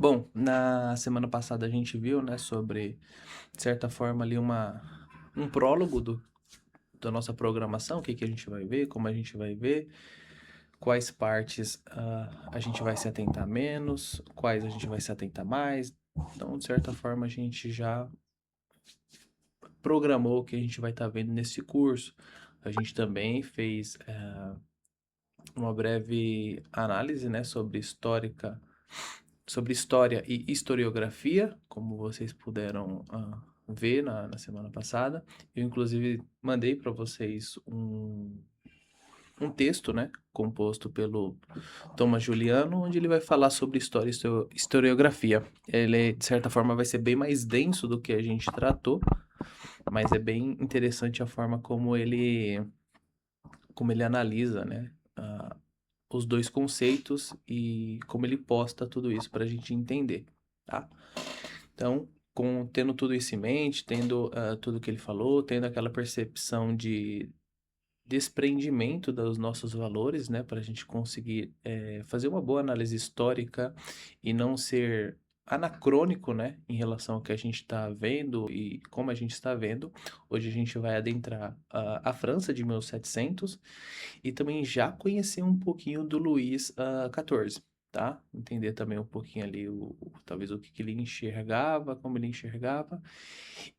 Bom, na semana passada a gente viu, né, sobre, de certa forma, ali um prólogo da nossa programação, o que que a gente vai ver, como a gente vai ver, quais partes a gente vai se atentar menos, quais a gente vai se atentar mais. Então, de certa forma, a gente já programou o que a gente vai estar vendo nesse curso. A gente também fez uma breve análise, né, sobre história e historiografia, como vocês puderam ver na semana passada. Eu, inclusive, mandei para vocês um texto, né, composto pelo Thomas Juliano, onde ele vai falar sobre história e historiografia. Ele, de certa forma, vai ser bem mais denso do que a gente tratou, mas é bem interessante a forma como ele analisa, né, os dois conceitos e como ele posta tudo isso para a gente entender, tá? Então, tendo tudo isso em mente, tendo tudo que ele falou, tendo aquela percepção de desprendimento dos nossos valores, né, para a gente conseguir fazer uma boa análise histórica e não ser anacrônico, né, em relação ao que a gente está vendo e como a gente está vendo. Hoje a gente vai adentrar a França de 1700 e também já conhecer um pouquinho do Luís XIV, tá? Entender também um pouquinho ali, talvez o que que ele enxergava, como ele enxergava,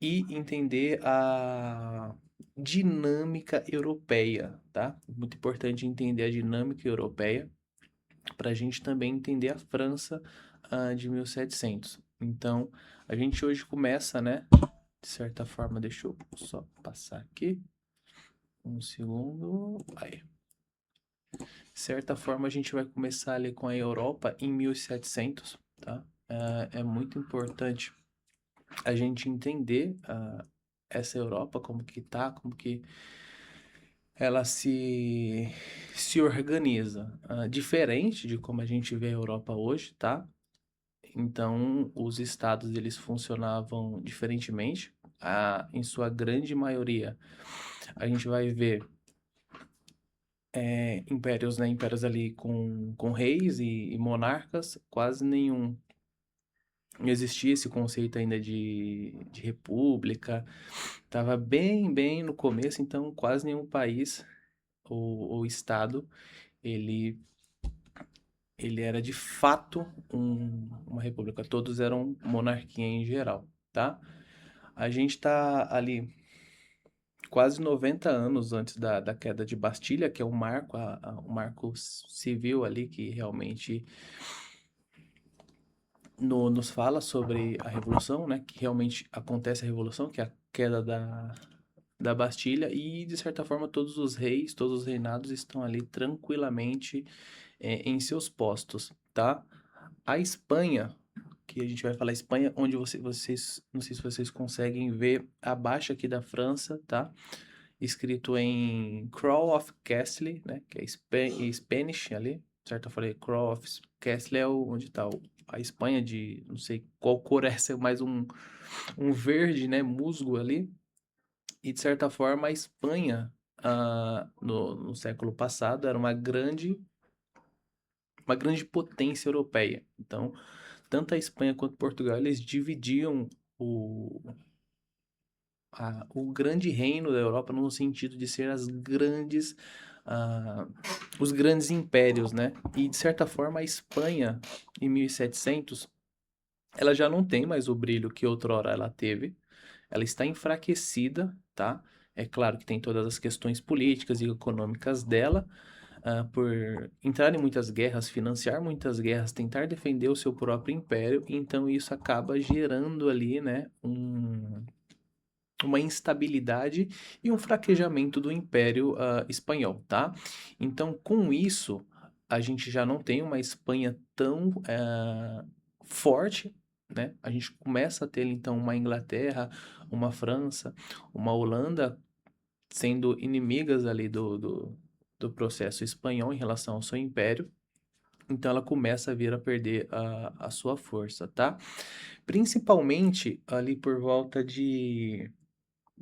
e entender a dinâmica europeia, tá? Muito importante entender a dinâmica europeia para a gente também entender a França de 1700. Então, a gente hoje começa, né? De certa forma, deixa eu só passar aqui. Um segundo. Aí. De certa forma, a gente vai começar ali com a Europa em 1700, tá? É muito importante a gente entender essa Europa, como que tá, como que ela se organiza. Diferente de como a gente vê a Europa hoje, tá? Então, os estados, eles funcionavam diferentemente. Em sua grande maioria, a gente vai ver impérios, né? Impérios ali com reis e monarcas, quase nenhum. Não existia esse conceito ainda de república, estava bem no começo, então quase nenhum país ou estado ele, ele era de fato uma república, todos eram monarquia em geral, tá? A gente está ali quase 90 anos antes da queda de Bastilha, que é o marco, o marco civil ali que realmente nos fala sobre a Revolução, né? Que realmente acontece a Revolução, que é a queda da Bastilha, e de certa forma todos os reis, todos os reinados estão ali tranquilamente em seus postos, tá? A Espanha, que a gente vai falar Espanha, onde vocês, não sei se vocês conseguem ver abaixo aqui da França, tá? Escrito em Crow of Castle, né? Que é Spanish ali, certo? Eu falei Crow of Castle é onde tá a Espanha de, não sei qual cor é essa, mas um verde, né? Musgo ali. E de certa forma a Espanha, no século passado, era uma grande potência europeia. Então, tanto a Espanha quanto Portugal, eles dividiam o, o grande reino da Europa no sentido de ser ah, os grandes impérios, né? E de certa forma a Espanha, em 1700, ela já não tem mais o brilho que outrora ela teve. Ela está enfraquecida, tá? É claro que tem todas as questões políticas e econômicas dela, por entrar em muitas guerras, financiar muitas guerras, tentar defender o seu próprio império, então isso acaba gerando ali, né, uma instabilidade e um fraquejamento do Império Espanhol, tá? Então, com isso, a gente já não tem uma Espanha tão forte, né? A gente começa a ter, então, uma Inglaterra, uma França, uma Holanda sendo inimigas ali do processo espanhol em relação ao seu império. Então ela começa a vir a perder a sua força, tá? Principalmente ali por volta de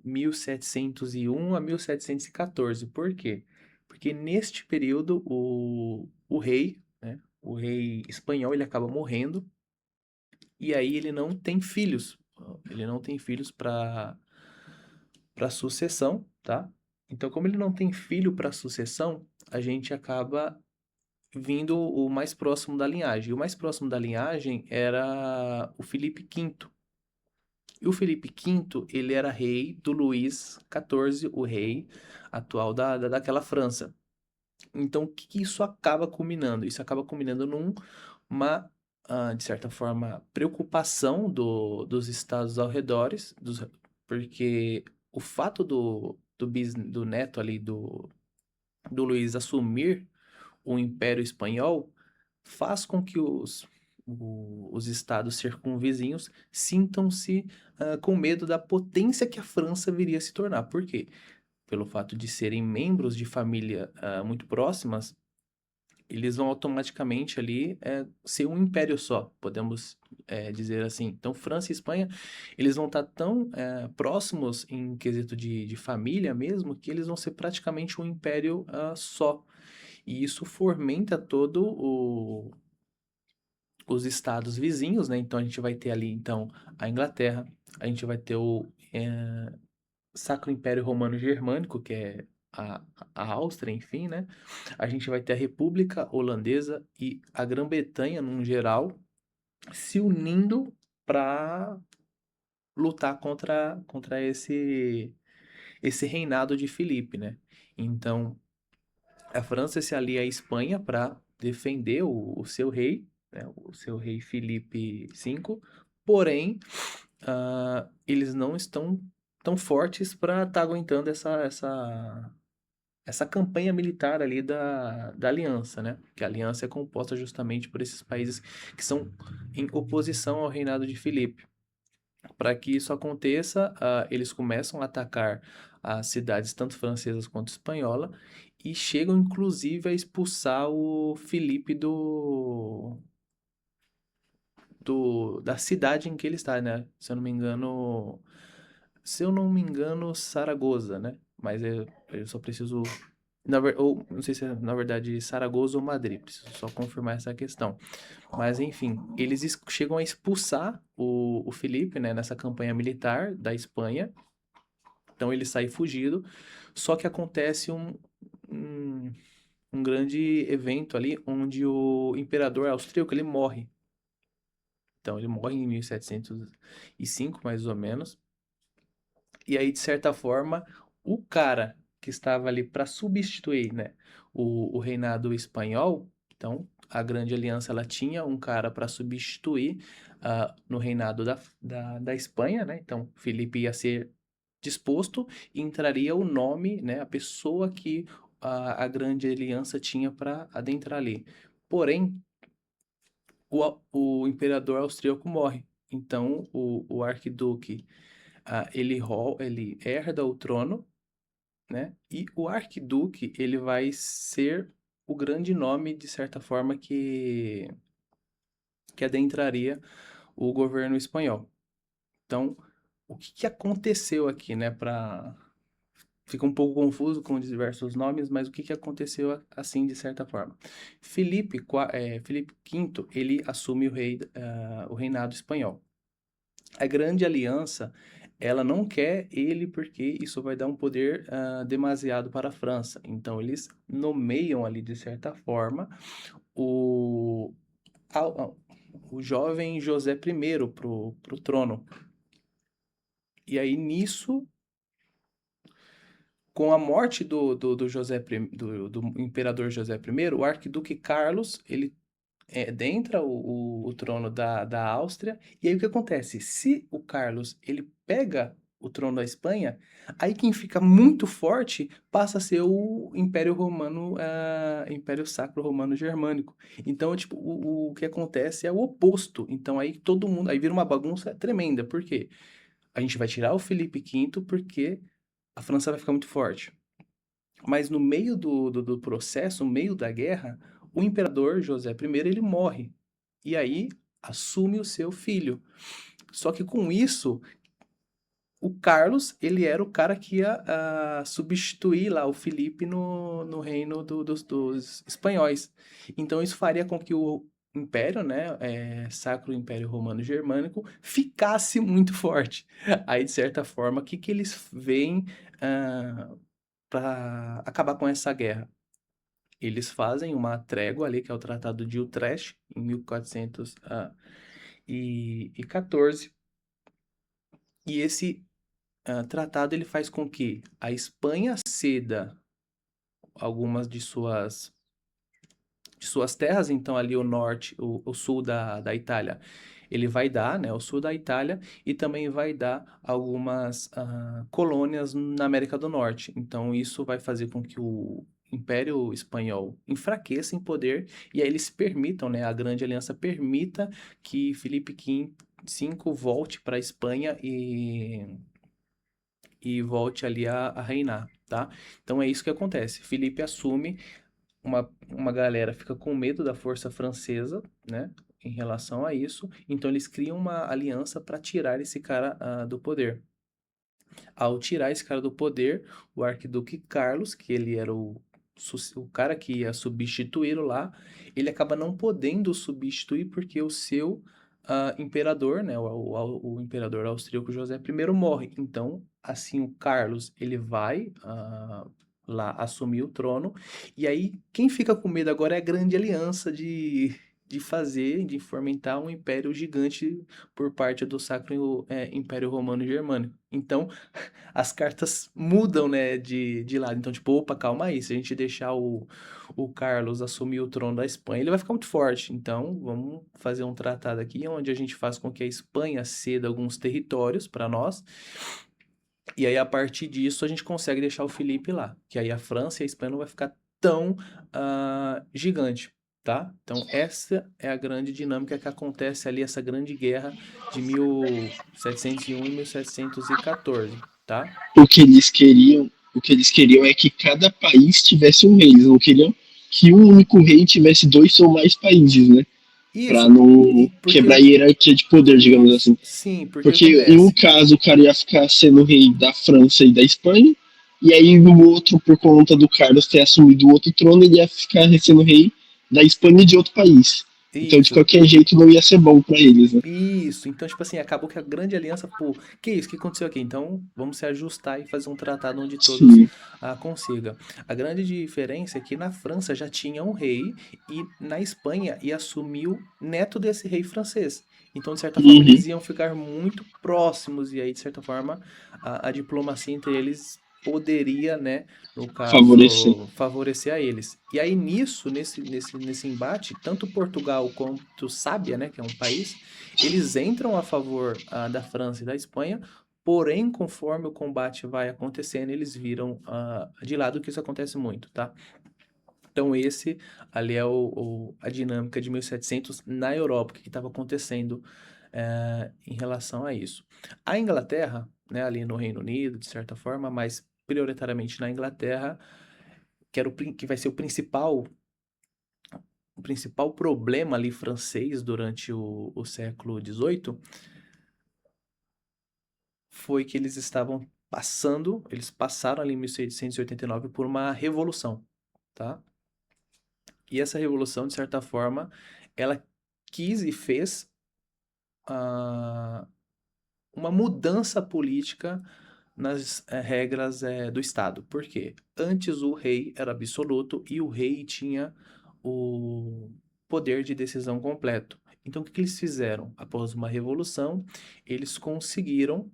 1701 a 1714. Por quê? Porque neste período o rei, né, o rei espanhol, ele acaba morrendo E aí ele não tem filhos. Ele não tem filhos para sucessão, tá? Então, como ele não tem filho para sucessão, a gente acaba vindo o mais próximo da linhagem. E o mais próximo da linhagem era o Felipe V. E o Felipe V, ele era rei do Luís XIV, o rei atual daquela França. Então, o que isso acaba culminando? Isso acaba culminando numa, de certa forma, preocupação dos estados ao redores, porque o fato do neto ali, do Luís assumir o Império Espanhol, faz com que os estados circunvizinhos sintam-se com medo da potência que a França viria a se tornar. Por quê? Pelo fato de serem membros de família muito próximas, eles vão automaticamente ali ser um império só, podemos dizer assim. Então, França e Espanha, eles vão estar tão próximos em quesito de família mesmo, que eles vão ser praticamente um império só. E isso fomenta todo os estados vizinhos, né? Então, a gente vai ter ali, então, a Inglaterra, a gente vai ter o Sacro Império Romano Germânico, que é a Áustria, enfim, né? A gente vai ter a República Holandesa e a Grã-Bretanha, num geral, se unindo para lutar contra esse reinado de Filipe, né? Então, a França se alia à Espanha para defender o seu rei, né? O seu rei Filipe V, porém, eles não estão tão fortes para estar aguentando essa campanha militar ali da aliança, né? Que a aliança é composta justamente por esses países que são em oposição ao reinado de Filipe. Para que isso aconteça, eles começam a atacar as cidades tanto francesas quanto espanhola e chegam inclusive a expulsar o Filipe da cidade em que ele está, né? Se eu não me engano, Saragoza, né? Mas eu só preciso ou não sei se é na verdade Saragoza ou Madrid, preciso só confirmar essa questão. Mas enfim, eles chegam a expulsar o Felipe, né, nessa campanha militar da Espanha. Então ele sai fugido. Só que acontece um, um grande evento ali, onde o imperador austríaco ele morre. Então ele morre em 1705, mais ou menos. E aí, de certa forma, o cara que estava ali para substituir, né, o reinado espanhol, então a Grande Aliança ela tinha um cara para substituir no reinado da Espanha, né? Então Felipe ia ser disposto e entraria o nome, né, a pessoa que a Grande Aliança tinha para adentrar ali. Porém, o imperador austríaco morre. Então o arquiduque ele herda o trono, né? E o arquiduque, ele vai ser o grande nome, de certa forma, que adentraria o governo espanhol. Então, o que aconteceu aqui, né? Fica um pouco confuso com os diversos nomes, mas o que aconteceu assim, de certa forma? Felipe V, ele assume o reinado espanhol. A Grande Aliança, ela não quer ele porque isso vai dar um poder demasiado para a França. Então, eles nomeiam ali, de certa forma, o, a- o jovem José I pro trono. E aí, nisso, com a morte do imperador José I, o arquiduque Carlos, ele adentra o trono da Áustria. E aí o que acontece? Se o Carlos ele pega o trono da Espanha, aí quem fica muito forte passa a ser o Império Romano, Império Sacro Romano Germânico. Então, tipo, o que acontece é o oposto. Então aí todo mundo, aí vira uma bagunça tremenda. Por quê? A gente vai tirar o Felipe V porque a França vai ficar muito forte. Mas no meio do processo, no meio da guerra, o imperador José I ele morre. E aí assume o seu filho. Só que com isso, o Carlos ele era o cara que ia substituir lá o Felipe no reino dos espanhóis. Então isso faria com que Império, né, Sacro Império Romano Germânico, ficasse muito forte. Aí, de certa forma, o que que eles veem para acabar com essa guerra? Eles fazem uma trégua ali, que é o Tratado de Utrecht, em 1414, e esse tratado ele faz com que a Espanha ceda algumas de suas terras, então ali o norte, o sul da Itália, ele vai dar, né, o sul da Itália, e também vai dar algumas colônias na América do Norte. Então isso vai fazer com que o Império Espanhol enfraqueça em poder e aí eles permitam, né, a Grande Aliança permita que Felipe V volte para a Espanha e volte ali a reinar, tá? Então é isso que acontece. Felipe assume, uma galera fica com medo da força francesa, né? Em relação a isso, então eles criam uma aliança para tirar esse cara do poder. Ao tirar esse cara do poder, o arquiduque Carlos, que ele era o cara que ia substituí-lo lá, ele acaba não podendo substituir porque o seu imperador, né, o imperador austríaco José I morre. Então, assim, o Carlos, ele vai lá assumir o trono, e aí quem fica com medo agora é a Grande Aliança de fomentar um império gigante por parte do Sacro Império Romano Germânico. Então, as cartas mudam, né, de lado. Então, tipo, opa, calma aí, se a gente deixar o Carlos assumir o trono da Espanha, ele vai ficar muito forte. Então, vamos fazer um tratado aqui onde a gente faz com que a Espanha ceda alguns territórios para nós. E aí, a partir disso, a gente consegue deixar o Felipe lá. Que aí a França e a Espanha não vai ficar tão gigante, tá? Então, essa é a grande dinâmica que acontece ali, essa grande guerra de 1701 e 1714, tá? O que eles queriam é que cada país tivesse um rei. Eles não queriam que um único rei tivesse dois ou mais países, né? Pra Isso, não porque quebrar a hierarquia de poder, digamos isso, assim. sim, porque Porque em um acontece. caso o cara ia ficar sendo rei da França e da Espanha, e aí no outro, por conta do Carlos ter assumido o outro trono, ele ia ficar sendo rei da Espanha e de outro país. Então, de Isso, qualquer jeito, não ia ser bom pra eles, né? isso. Então, tipo assim, acabou que a grande aliança, pô, que isso, que aconteceu aqui? Então, vamos se ajustar e fazer um tratado onde todos Sim. consigam. A grande diferença é que na França já tinha um rei e na Espanha ia assumir o neto desse rei francês. Então, de certa forma, Uhum. eles iam ficar muito próximos e aí, de certa forma, a diplomacia entre eles poderia, né, no Favorecer. caso, favorecer a eles. E aí, nesse embate, tanto Portugal quanto Sábia, né, que é um país, eles entram a favor da França e da Espanha, porém, conforme o combate vai acontecendo, eles viram de lado que isso acontece muito, tá? Então, esse ali é a dinâmica de 1700 na Europa, o que estava acontecendo em relação a isso. A Inglaterra, né, ali no Reino Unido, de certa forma, mas prioritariamente na Inglaterra, que vai ser o principal problema ali francês durante o século XVIII, foi que eles passaram ali em 1689 por uma revolução, tá? E essa revolução, de certa forma, ela quis e fez ah, uma mudança política nas regras do Estado. Por quê? Antes o rei era absoluto e o rei tinha o poder de decisão completo. Então, o que que eles fizeram? Após uma revolução, eles conseguiram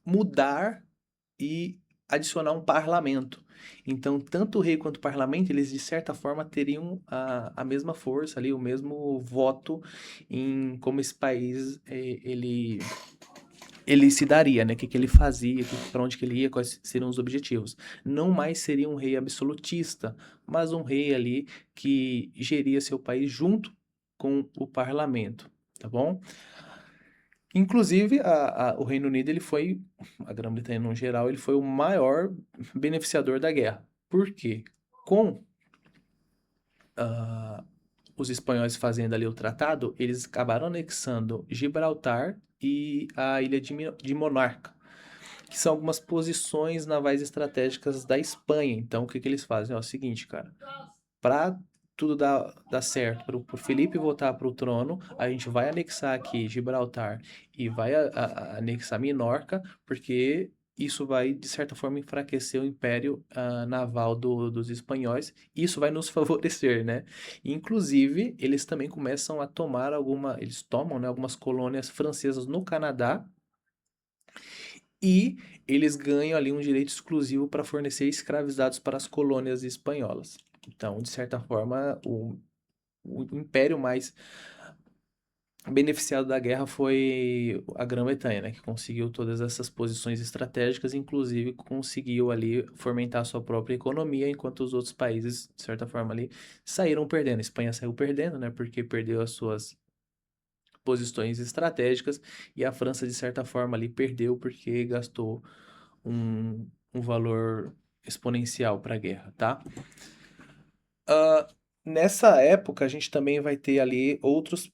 mudar e adicionar um parlamento. Então, tanto o rei quanto o parlamento, eles de certa forma teriam a mesma força ali, o mesmo voto em como esse país ele se daria, né? O que, que ele fazia, para onde que ele ia, quais seriam os objetivos. Não mais seria um rei absolutista, mas um rei ali que geria seu país junto com o parlamento, tá bom? Inclusive, o Reino Unido, a Grã-Bretanha no geral, ele foi o maior beneficiador da guerra. Por quê? Com ah, os espanhóis fazendo ali o tratado, eles acabaram anexando Gibraltar e a ilha de Monarca, que são algumas posições navais estratégicas da Espanha. Então, o que que eles fazem? É o seguinte, cara, para tudo dá certo pro Felipe voltar pro trono, a gente vai anexar aqui Gibraltar e vai anexar Minorca, porque isso vai, de certa forma, enfraquecer o império naval dos espanhóis. Isso vai nos favorecer, né? Inclusive, eles também começam a tomar eles tomam, né, algumas colônias francesas no Canadá e eles ganham ali um direito exclusivo para fornecer escravizados para as colônias espanholas. Então, de certa forma, o império mais beneficiado da guerra foi a Grã-Bretanha, né, que conseguiu todas essas posições estratégicas, inclusive conseguiu ali fomentar sua própria economia, enquanto os outros países, de certa forma ali, saíram perdendo. A Espanha saiu perdendo, né, porque perdeu as suas posições estratégicas e a França, de certa forma ali, perdeu porque gastou um valor exponencial para a guerra, tá? Nessa época, a gente também vai ter ali outras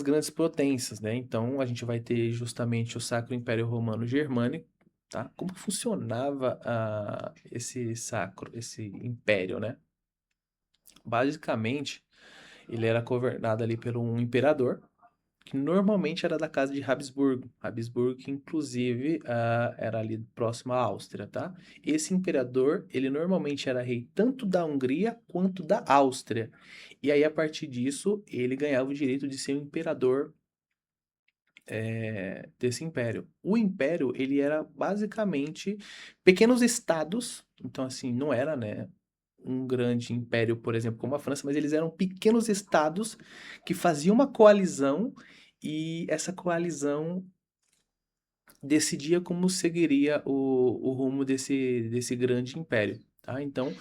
grandes potências, né? Então, a gente vai ter justamente o Sacro Império Romano Germânico, tá? Como que funcionava esse império, né? Basicamente, ele era governado ali por um imperador, que normalmente era da casa de Habsburgo. Habsburgo, que inclusive era ali próximo à Áustria, tá? Esse imperador, ele normalmente era rei tanto da Hungria quanto da Áustria. E aí, a partir disso, ele ganhava o direito de ser o imperador desse império. O império, ele era basicamente pequenos estados, então assim, não era, né, um grande império, por exemplo, como a França, mas eles eram pequenos estados que faziam uma coalizão e essa coalizão decidia como seguiria o rumo desse grande império, tá? Então,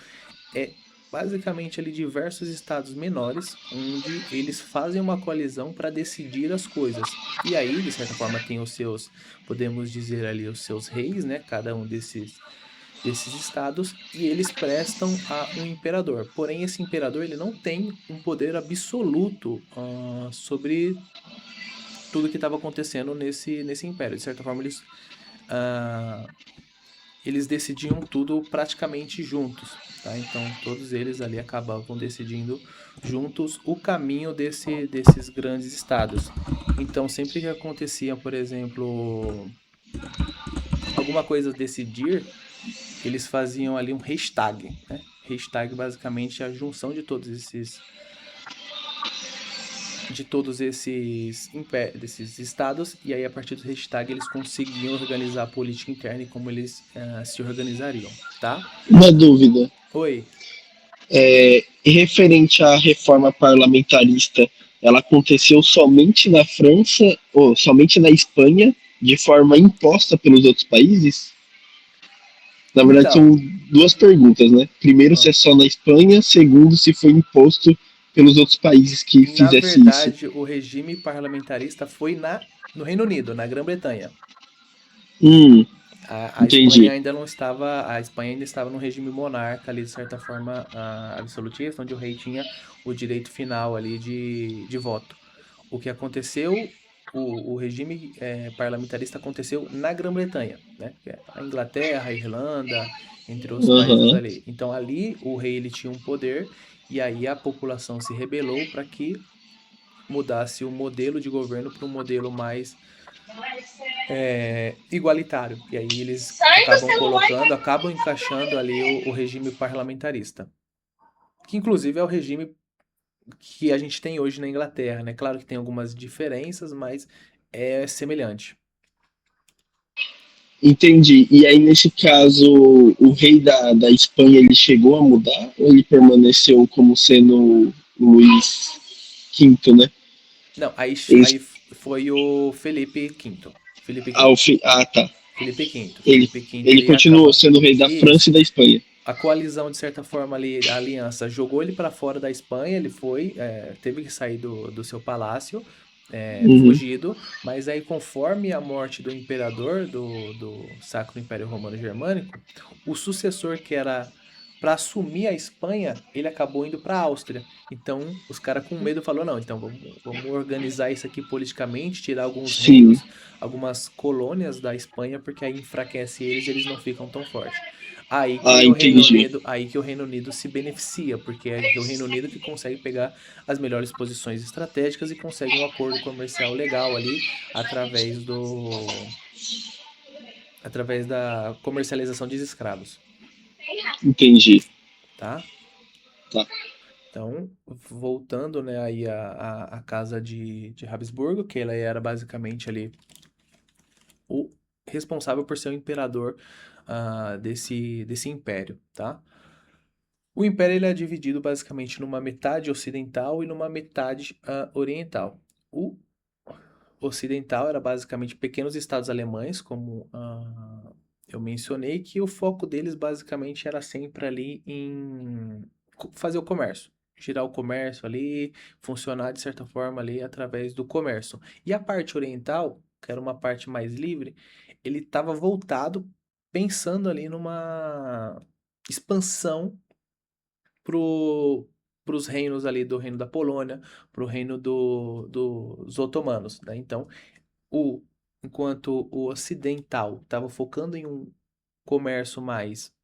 é basicamente ali diversos estados menores onde eles fazem uma coalizão para decidir as coisas. E aí, de certa forma, tem os seus, podemos dizer ali, os seus reis, né? Cada um desses estados, e eles prestam a um imperador. Porém, esse imperador ele não tem um poder absoluto sobre tudo que estava acontecendo nesse império. De certa forma, ah, eles decidiam tudo praticamente juntos, tá? Então, todos eles ali acabavam decidindo juntos o caminho desses grandes estados. Então, sempre que acontecia, por exemplo, alguma coisa decidir, eles faziam ali um Reichstag, né? Reichstag basicamente é a junção desses estados, e aí a partir do Reichstag eles conseguiam organizar a política interna e como eles se organizariam, tá? Uma dúvida. Oi. Referente à reforma parlamentarista, ela aconteceu somente na França ou somente na Espanha, de forma imposta pelos outros países? Na verdade, Então, são duas perguntas, né? Primeiro, se ó, é só na Espanha. Segundo, se foi imposto pelos outros países que na fizesse isso. verdade, o regime parlamentarista foi no Reino Unido, na Grã-Bretanha. A Espanha Entendi. ainda não estava, a Espanha ainda estava num regime monarca ali, de certa forma, absolutista, onde o rei tinha o direito final ali de voto. O que aconteceu, o regime parlamentarista aconteceu na Grã-Bretanha, né? Que é a Inglaterra, a Irlanda, entre outros países Aham. ali. Então ali o rei ele tinha um poder e aí a população se rebelou para que mudasse o modelo de governo para um modelo mais igualitário. E aí eles acabam encaixando ali o regime parlamentarista, que inclusive é o regime que a gente tem hoje na Inglaterra, né? Claro que tem algumas diferenças, mas é semelhante. Entendi. E aí, nesse caso, o rei da Espanha ele chegou a mudar ou ele permaneceu como sendo Luís V, né? Não, Ele, foi o Felipe V. Felipe ah, V. tá. Felipe V. Ele, Felipe V, ele ele continuou acaba. sendo rei da França Isso. e da Espanha. A coalizão, de certa forma, ali, a aliança jogou ele para fora da Espanha, ele teve que sair do seu palácio, Uhum. fugido, mas aí, conforme a morte do imperador do Sacro Império Romano Germânico, o sucessor que era para assumir a Espanha, ele acabou indo para a Áustria. Então, os caras com medo falou, não, então vamos organizar isso aqui politicamente, tirar alguns Sim. reinos, algumas colônias da Espanha, porque aí enfraquece eles e eles não ficam tão fortes. Ah, entendi. Aí que o Reino Unido se beneficia, porque é o Reino Unido que consegue pegar as melhores posições estratégicas e consegue um acordo comercial legal ali através do através da comercialização de escravos, Entendi. tá? Tá. Então, voltando, né, aí a casa de Habsburgo, que ela era basicamente ali o responsável por ser o imperador desse império, tá? O império ele é dividido basicamente numa metade ocidental e numa metade oriental. O ocidental era basicamente pequenos estados alemães, como eu mencionei, que o foco deles basicamente era sempre ali em fazer o comércio, girar o comércio ali, funcionar de certa forma ali através do comércio. E a parte oriental, que era uma parte mais livre, ele estava voltado pensando ali numa expansão para os reinos ali do reino da Polônia, para o reino dos otomanos, né? Então, o, enquanto o ocidental estava focando em um comércio mais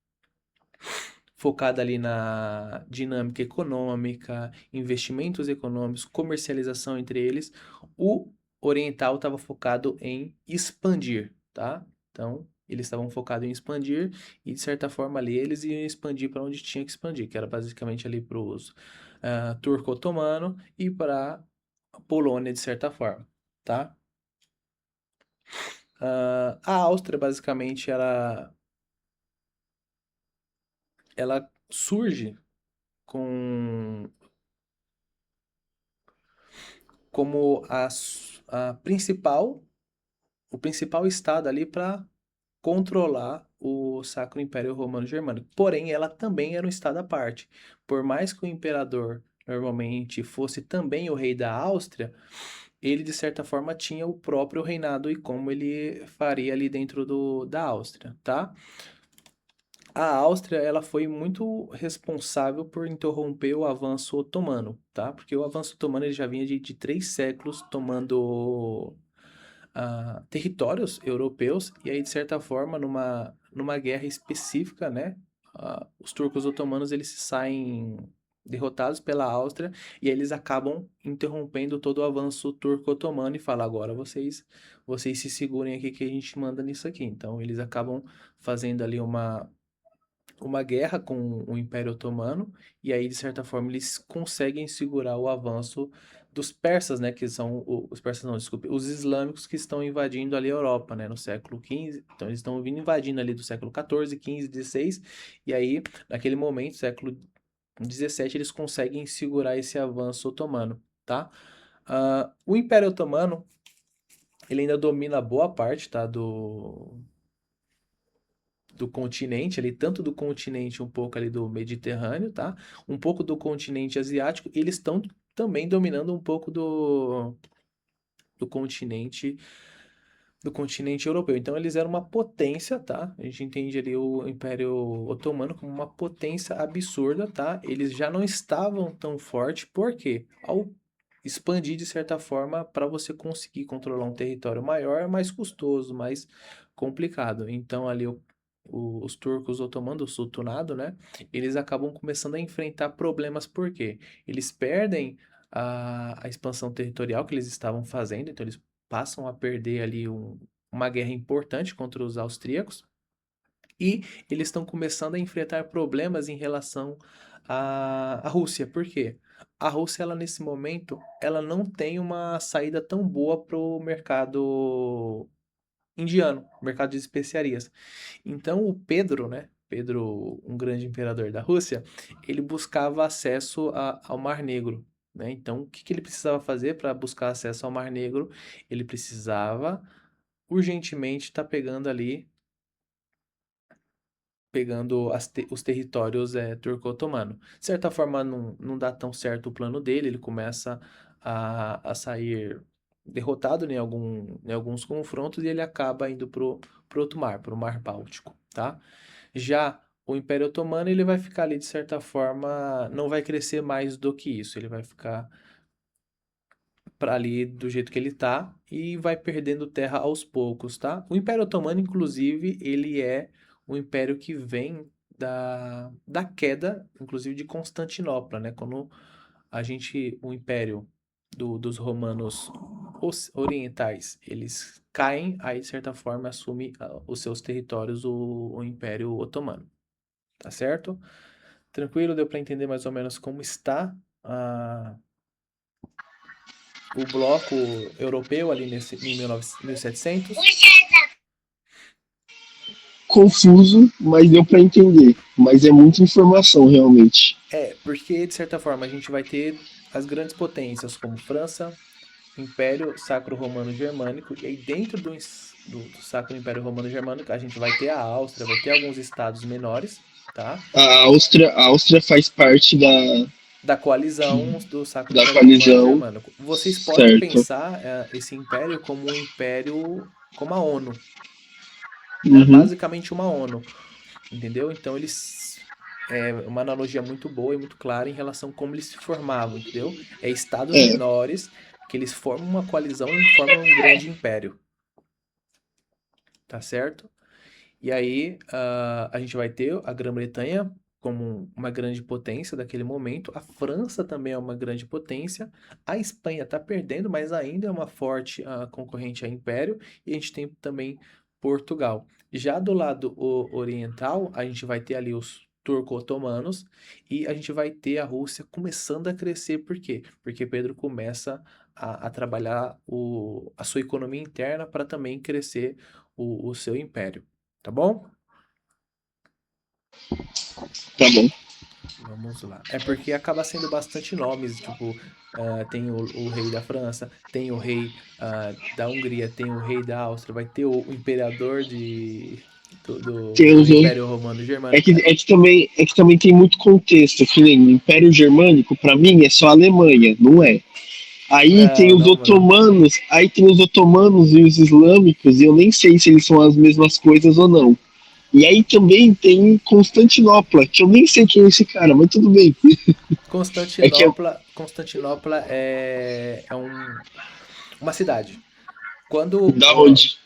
focado ali na dinâmica econômica, investimentos econômicos, comercialização entre eles, o oriental estava focado em expandir, tá? Então, eles estavam focados em expandir e, de certa forma, ali eles iam expandir para onde tinha que expandir, que era basicamente ali para os turco-otomano e para a Polônia, de certa forma, tá? A Áustria, basicamente, ela surge com, como a principal, o principal estado ali para controlar o Sacro Império Romano Germânico. Porém, ela também era um estado à parte. Por mais que o imperador normalmente fosse também o rei da Áustria, ele de certa forma tinha o próprio reinado e como ele faria ali dentro da Áustria, tá? A Áustria, ela foi muito responsável por interromper o avanço otomano, tá? Porque o avanço otomano ele já vinha de 3 séculos tomando territórios europeus e aí, de certa forma, numa guerra específica, né? Os turcos otomanos, eles se saem derrotados pela Áustria e aí eles acabam interrompendo todo o avanço turco-otomano e falam, agora vocês se segurem aqui que a gente manda nisso aqui. Então, eles acabam fazendo ali uma guerra com o Império Otomano, e aí, de certa forma, eles conseguem segurar o avanço dos persas, né, que são os persas não, desculpe, os islâmicos que estão invadindo ali a Europa, né, no século XV, então eles estão vindo invadindo ali do século XIV, XV, XVI, e aí, naquele momento, século XVII, eles conseguem segurar esse avanço otomano, tá? O Império Otomano, ele ainda domina boa parte, tá, do continente ali, tanto do continente um pouco ali do Mediterrâneo, tá? Um pouco do continente asiático, e eles estão também dominando um pouco do continente do continente europeu. Então eles eram uma potência, tá? A gente entende ali o Império Otomano como uma potência absurda, tá? Eles já não estavam tão fortes, porque ao expandir de certa forma, para você conseguir controlar um território maior, é mais custoso, mais complicado. Então ali os turcos otomanos, o sultanado, né? Eles acabam começando a enfrentar problemas, porque eles perdem a expansão territorial que eles estavam fazendo, então eles passam a perder ali uma guerra importante contra os austríacos e eles estão começando a enfrentar problemas em relação à Rússia. Por quê? A Rússia, ela nesse momento, ela não tem uma saída tão boa para o mercado indiano, mercado de especiarias. Então o Pedro, né? Pedro, um grande imperador da Rússia, ele buscava acesso ao Mar Negro, né? Então, o que que ele precisava fazer para buscar acesso ao Mar Negro? Ele precisava urgentemente estar pegando os territórios turco-otomano. De certa forma, não dá tão certo o plano dele, ele começa a sair derrotado em alguns confrontos e ele acaba indo pro outro mar, pro Mar Báltico, tá? Já o Império Otomano, ele vai ficar ali, de certa forma, não vai crescer mais do que isso, ele vai ficar para ali do jeito que ele tá e vai perdendo terra aos poucos, tá? O Império Otomano, inclusive, ele é um império que vem da queda, inclusive de Constantinopla, né? Quando o império dos romanos orientais, eles caem, aí de certa forma assume os seus territórios o Império Otomano, tá certo? Tranquilo, deu para entender mais ou menos como está o bloco europeu ali em 1700? Confuso, mas deu para entender. Mas é muita informação, realmente. Porque de certa forma a gente vai ter as grandes potências como França, Império Sacro Romano Germânico, e aí dentro do Sacro Império Romano Germânico a gente vai ter a Áustria, vai ter alguns estados menores, tá? A Áustria faz parte Da coalizão do Sacro da Império Romano coalizão, Germânico. Vocês podem certo? pensar esse império como um império, como a ONU. Era Uhum, basicamente uma ONU, entendeu? Então é uma analogia muito boa e muito clara em relação a como eles se formavam, entendeu? É estados é, menores que eles formam uma coalizão e formam um grande império, tá certo? E aí a gente vai ter a Grã-Bretanha como uma grande potência daquele momento, a França também é uma grande potência, a Espanha está perdendo, mas ainda é uma forte concorrente ao Império, e a gente tem também Portugal. Já do lado oriental, a gente vai ter ali os turco-otomanos e a gente vai ter a Rússia começando a crescer. Por quê? Porque Pedro começa a trabalhar a sua economia interna para também crescer o seu império. Tá bom? tá bom. Vamos lá. É porque acaba sendo bastante nomes, tipo, tem o rei da França, tem o rei da Hungria, tem o rei da Áustria, vai ter o imperador Tem do os Império Romano Germânico. é que também tem muito contexto, que nem o Império Germânico, para mim, é só a Alemanha, não é? Aí tem Não, os não, mano. otomanos, aí tem os otomanos e os islâmicos, e eu nem sei se eles são as mesmas coisas ou não. E aí também tem Constantinopla, que eu nem sei quem é esse cara, mas tudo bem. É que é Constantinopla uma cidade. Quando da onde?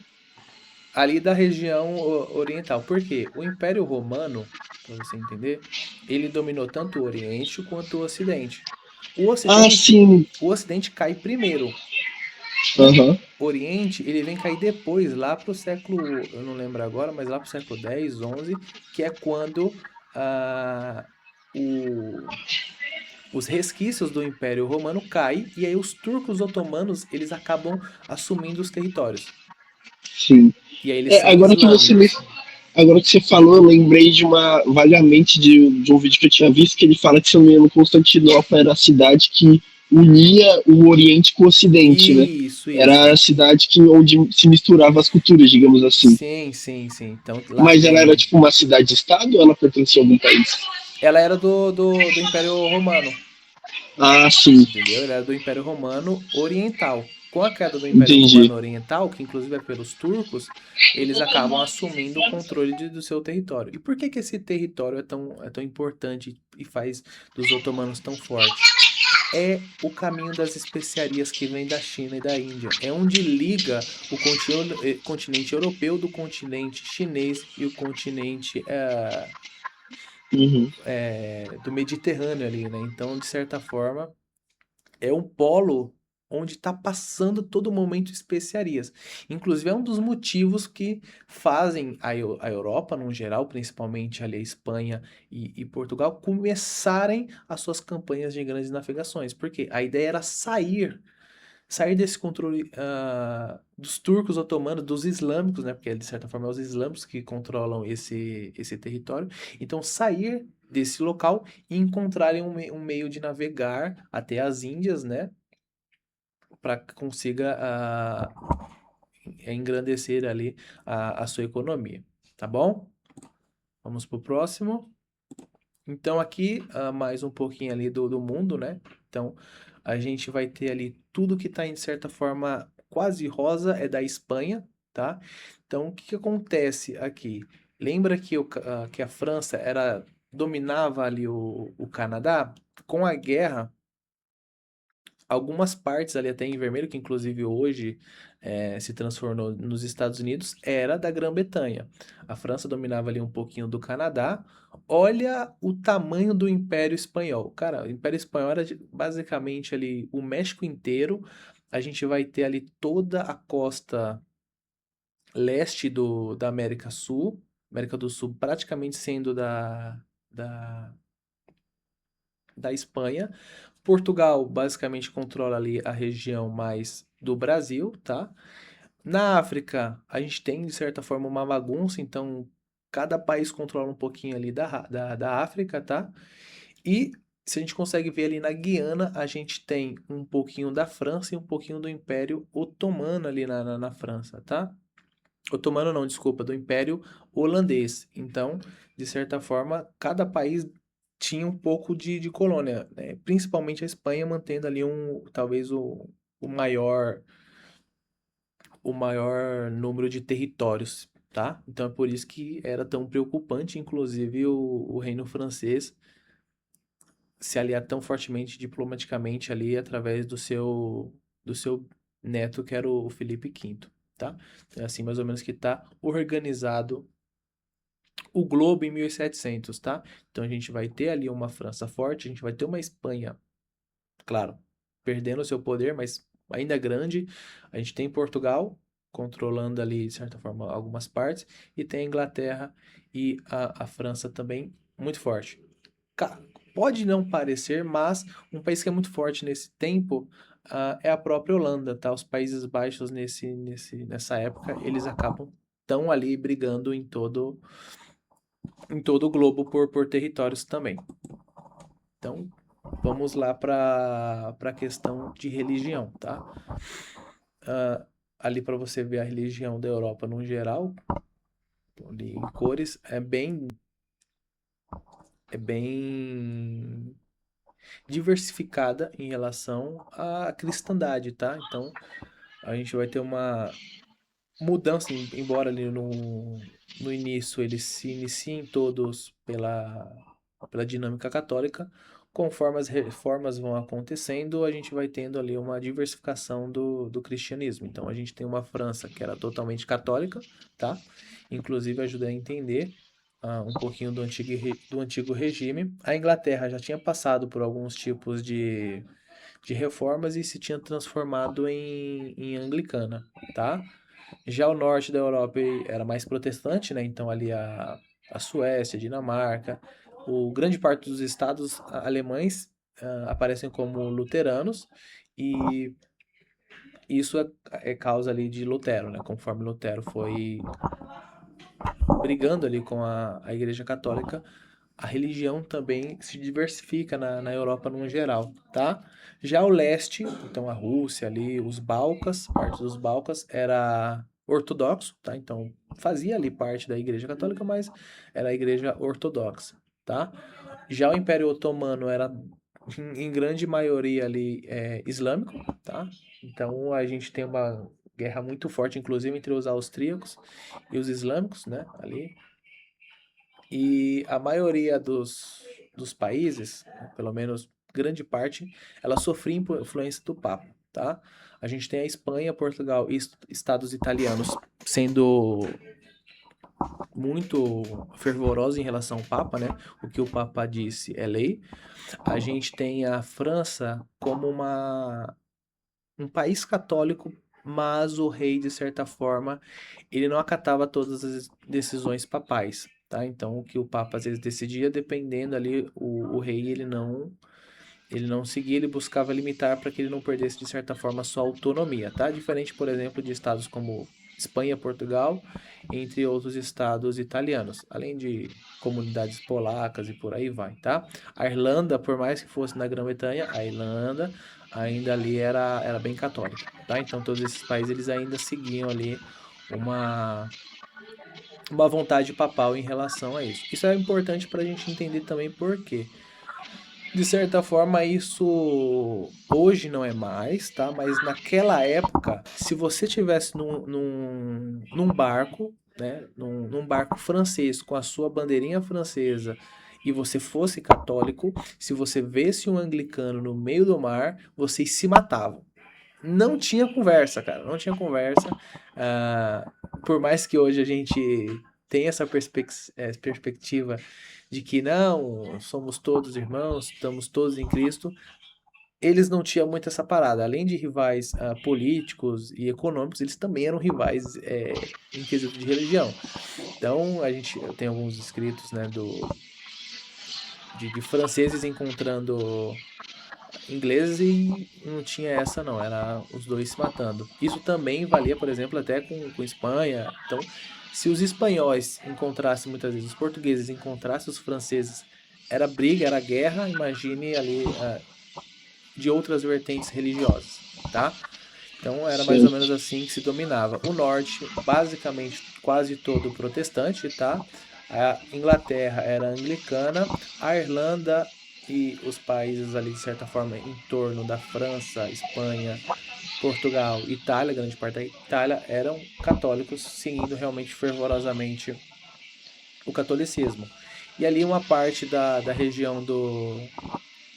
ali da região oriental. Por quê? O Império Romano, para você entender, ele dominou tanto o Oriente quanto o Ocidente. O Ah, Ocidente, sim. o Ocidente cai primeiro. O Aham. Oriente, ele vem cair depois, lá para o século, eu não lembro agora, mas lá para o século 10, 11, que é quando ah, o, os resquícios do Império Romano caem e aí os turcos otomanos, eles acabam assumindo os territórios. Sim. E aí eles É, são islâmicos. agora que você falou, eu lembrei vagamente de um vídeo que eu tinha visto que ele fala que, se eu não me engano, Constantinopla era a cidade que unia o Oriente com o Ocidente, né? Isso, Era a isso. cidade onde se misturava as culturas, digamos assim. Sim, sim, sim. Então lá Mas ela era tem. tipo uma cidade-estado ou ela pertencia a algum país? Ela era do Império Romano, Ah, sim. entendeu? Ela era do Império Romano Oriental. Com a queda do Império Entendi. Romano Oriental, que inclusive é pelos turcos, eles acabam assumindo o controle do seu território. E por que que esse território é tão importante e faz dos otomanos tão forte? É o caminho das especiarias que vem da China e da Índia. É onde liga o continente europeu do continente chinês e o continente Uhum. do Mediterrâneo ali, né? Então, de certa forma, é um polo onde está passando todo momento especiarias. Inclusive, é um dos motivos que fazem a Europa, no geral, principalmente ali a Espanha e Portugal, começarem as suas campanhas de grandes navegações. Porque a ideia era sair desse controle dos turcos otomanos, dos islâmicos, né? Porque de certa forma é os islâmicos que controlam esse território. Então, sair desse local e encontrarem um meio de navegar até as Índias, né? Para que consiga engrandecer ali a sua economia. Tá bom? Vamos para o próximo. Então, aqui, mais um pouquinho ali do mundo, né? Então, a gente vai ter ali tudo que está, de certa forma, quase rosa, é da Espanha, tá? Então, o que que acontece aqui? Lembra que a França dominava ali o Canadá? Com a guerra, Algumas partes ali até em vermelho, que inclusive hoje se transformou nos Estados Unidos, era da Grã-Bretanha. A França dominava ali um pouquinho do Canadá. Olha o tamanho do Império Espanhol. Cara, o Império Espanhol era basicamente ali o México inteiro. A gente vai ter ali toda a costa leste da América Sul, América do Sul praticamente sendo da, da Espanha. Portugal basicamente controla ali a região mais do Brasil, tá? Na África, a gente tem de certa forma uma bagunça, então cada país controla um pouquinho ali da África, tá? E se a gente consegue ver ali na Guiana, a gente tem um pouquinho da França e um pouquinho do Império Otomano ali na França, tá? Otomano não, desculpa, do Império Holandês. Então, de certa forma, cada país tinha um pouco de colônia, né? Principalmente a Espanha mantendo ali talvez o maior, o maior número de territórios, tá? Então é por isso que era tão preocupante, inclusive o reino francês se aliar tão fortemente diplomaticamente ali através do seu neto, que era o Felipe V, tá? É assim mais ou menos que está organizado o globo em 1700, tá? Então a gente vai ter ali uma França forte, a gente vai ter uma Espanha, claro, perdendo o seu poder, mas ainda grande. A gente tem Portugal controlando ali, de certa forma, algumas partes, e tem a Inglaterra e a França também muito forte. Pode não parecer, mas um país que é muito forte nesse tempo é a própria Holanda, tá? Os Países Baixos nessa época, eles acabam tão ali brigando em todo o globo por territórios também. Então, vamos lá para a questão de religião, tá? Ali para você ver a religião da Europa no geral, ali em cores, é bem diversificada em relação à cristandade, tá? Então, a gente vai ter uma mudança, embora ali no início eles se iniciem todos pela dinâmica católica, conforme as reformas vão acontecendo, a gente vai tendo ali uma diversificação do cristianismo. Então a gente tem uma França que era totalmente católica, tá? Inclusive ajuda a entender um pouquinho do antigo regime. A Inglaterra já tinha passado por alguns tipos de reformas e se tinha transformado em anglicana, tá? Já o norte da Europa era mais protestante, né? Então ali a Suécia, a Dinamarca, grande parte dos estados alemães aparecem como luteranos e isso é causa ali de Lutero, né? Conforme Lutero foi brigando ali com a Igreja Católica, a religião também se diversifica na Europa no geral, tá? Já o leste, então a Rússia ali, os Balcãs, parte dos Balcãs era ortodoxo, tá? Então fazia ali parte da Igreja Católica, mas era a Igreja Ortodoxa, tá? Já o Império Otomano era em grande maioria ali islâmico, tá? Então a gente tem uma guerra muito forte, inclusive entre os austríacos e os islâmicos, né? Ali e a maioria dos países, né, pelo menos grande parte, ela sofria influência do Papa, tá? A gente tem a Espanha, Portugal e estados italianos sendo muito fervorosos em relação ao Papa, né? O que o Papa disse é lei. A gente tem a França como um país católico, mas o rei, de certa forma, ele não acatava todas as decisões papais, tá? Então, o que o Papa às vezes decidia, dependendo ali, o rei ele não seguia, ele buscava limitar para que ele não perdesse, de certa forma, a sua autonomia, tá? Diferente, por exemplo, de estados como Espanha, Portugal, entre outros estados italianos, além de comunidades polacas e por aí vai, tá? A Irlanda, por mais que fosse na Grã-Bretanha, a Irlanda ainda ali era bem católica, tá? Então todos esses países eles ainda seguiam ali uma uma vontade papal em relação a isso. Isso é importante para a gente entender também por quê. De certa forma, isso hoje não é mais, tá? Mas naquela época, se você tivesse num barco, né? Num barco francês com a sua bandeirinha francesa e você fosse católico, se você visse um anglicano no meio do mar, vocês se matavam. Não tinha conversa, cara, não tinha conversa. Por mais que hoje a gente tenha essa perspectiva de que não, somos todos irmãos, estamos todos em Cristo, eles não tinham muito essa parada. Além de rivais políticos e econômicos, eles também eram rivais em quesito de religião. Então, eu tenho alguns escritos, né, de franceses encontrando ingleses e não tinha essa não, era os dois se matando. Isso também valia, por exemplo, até com Espanha. Então, se os espanhóis encontrassem muitas vezes, os portugueses encontrassem os franceses, era briga, era guerra, imagine ali de outras vertentes religiosas, tá? Então era mais ou menos Certo. assim que se dominava. O norte, basicamente quase todo protestante, tá? A Inglaterra era anglicana, a Irlanda e os países ali de certa forma em torno da França, Espanha, Portugal, Itália, grande parte da Itália eram católicos, seguindo realmente fervorosamente o catolicismo. E ali uma parte da região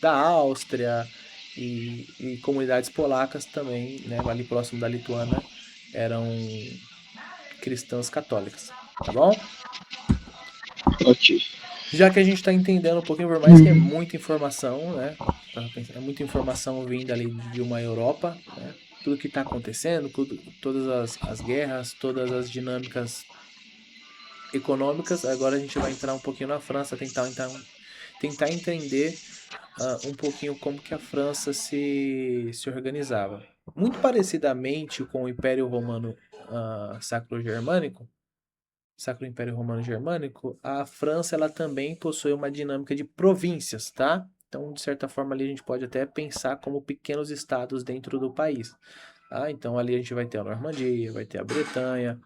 da Áustria e comunidades polacas também, né, ali próximo da Lituânia, eram cristãs católicas, tá bom? Ok. Já que a gente está entendendo um pouquinho, por mais que é muita informação, né? É muita informação vinda ali de uma Europa, né? Tudo que está acontecendo, todas as guerras, todas as dinâmicas econômicas. Agora a gente vai entrar um pouquinho na França, tentar entender um pouquinho como que a França se organizava. Muito parecidamente com o Império Romano Sacro Império Romano Germânico, a França ela também possui uma dinâmica de províncias, tá? Então, de certa forma, ali a gente pode até pensar como pequenos estados dentro do país. Tá? Então, ali a gente vai ter a Normandia, vai ter a Bretanha,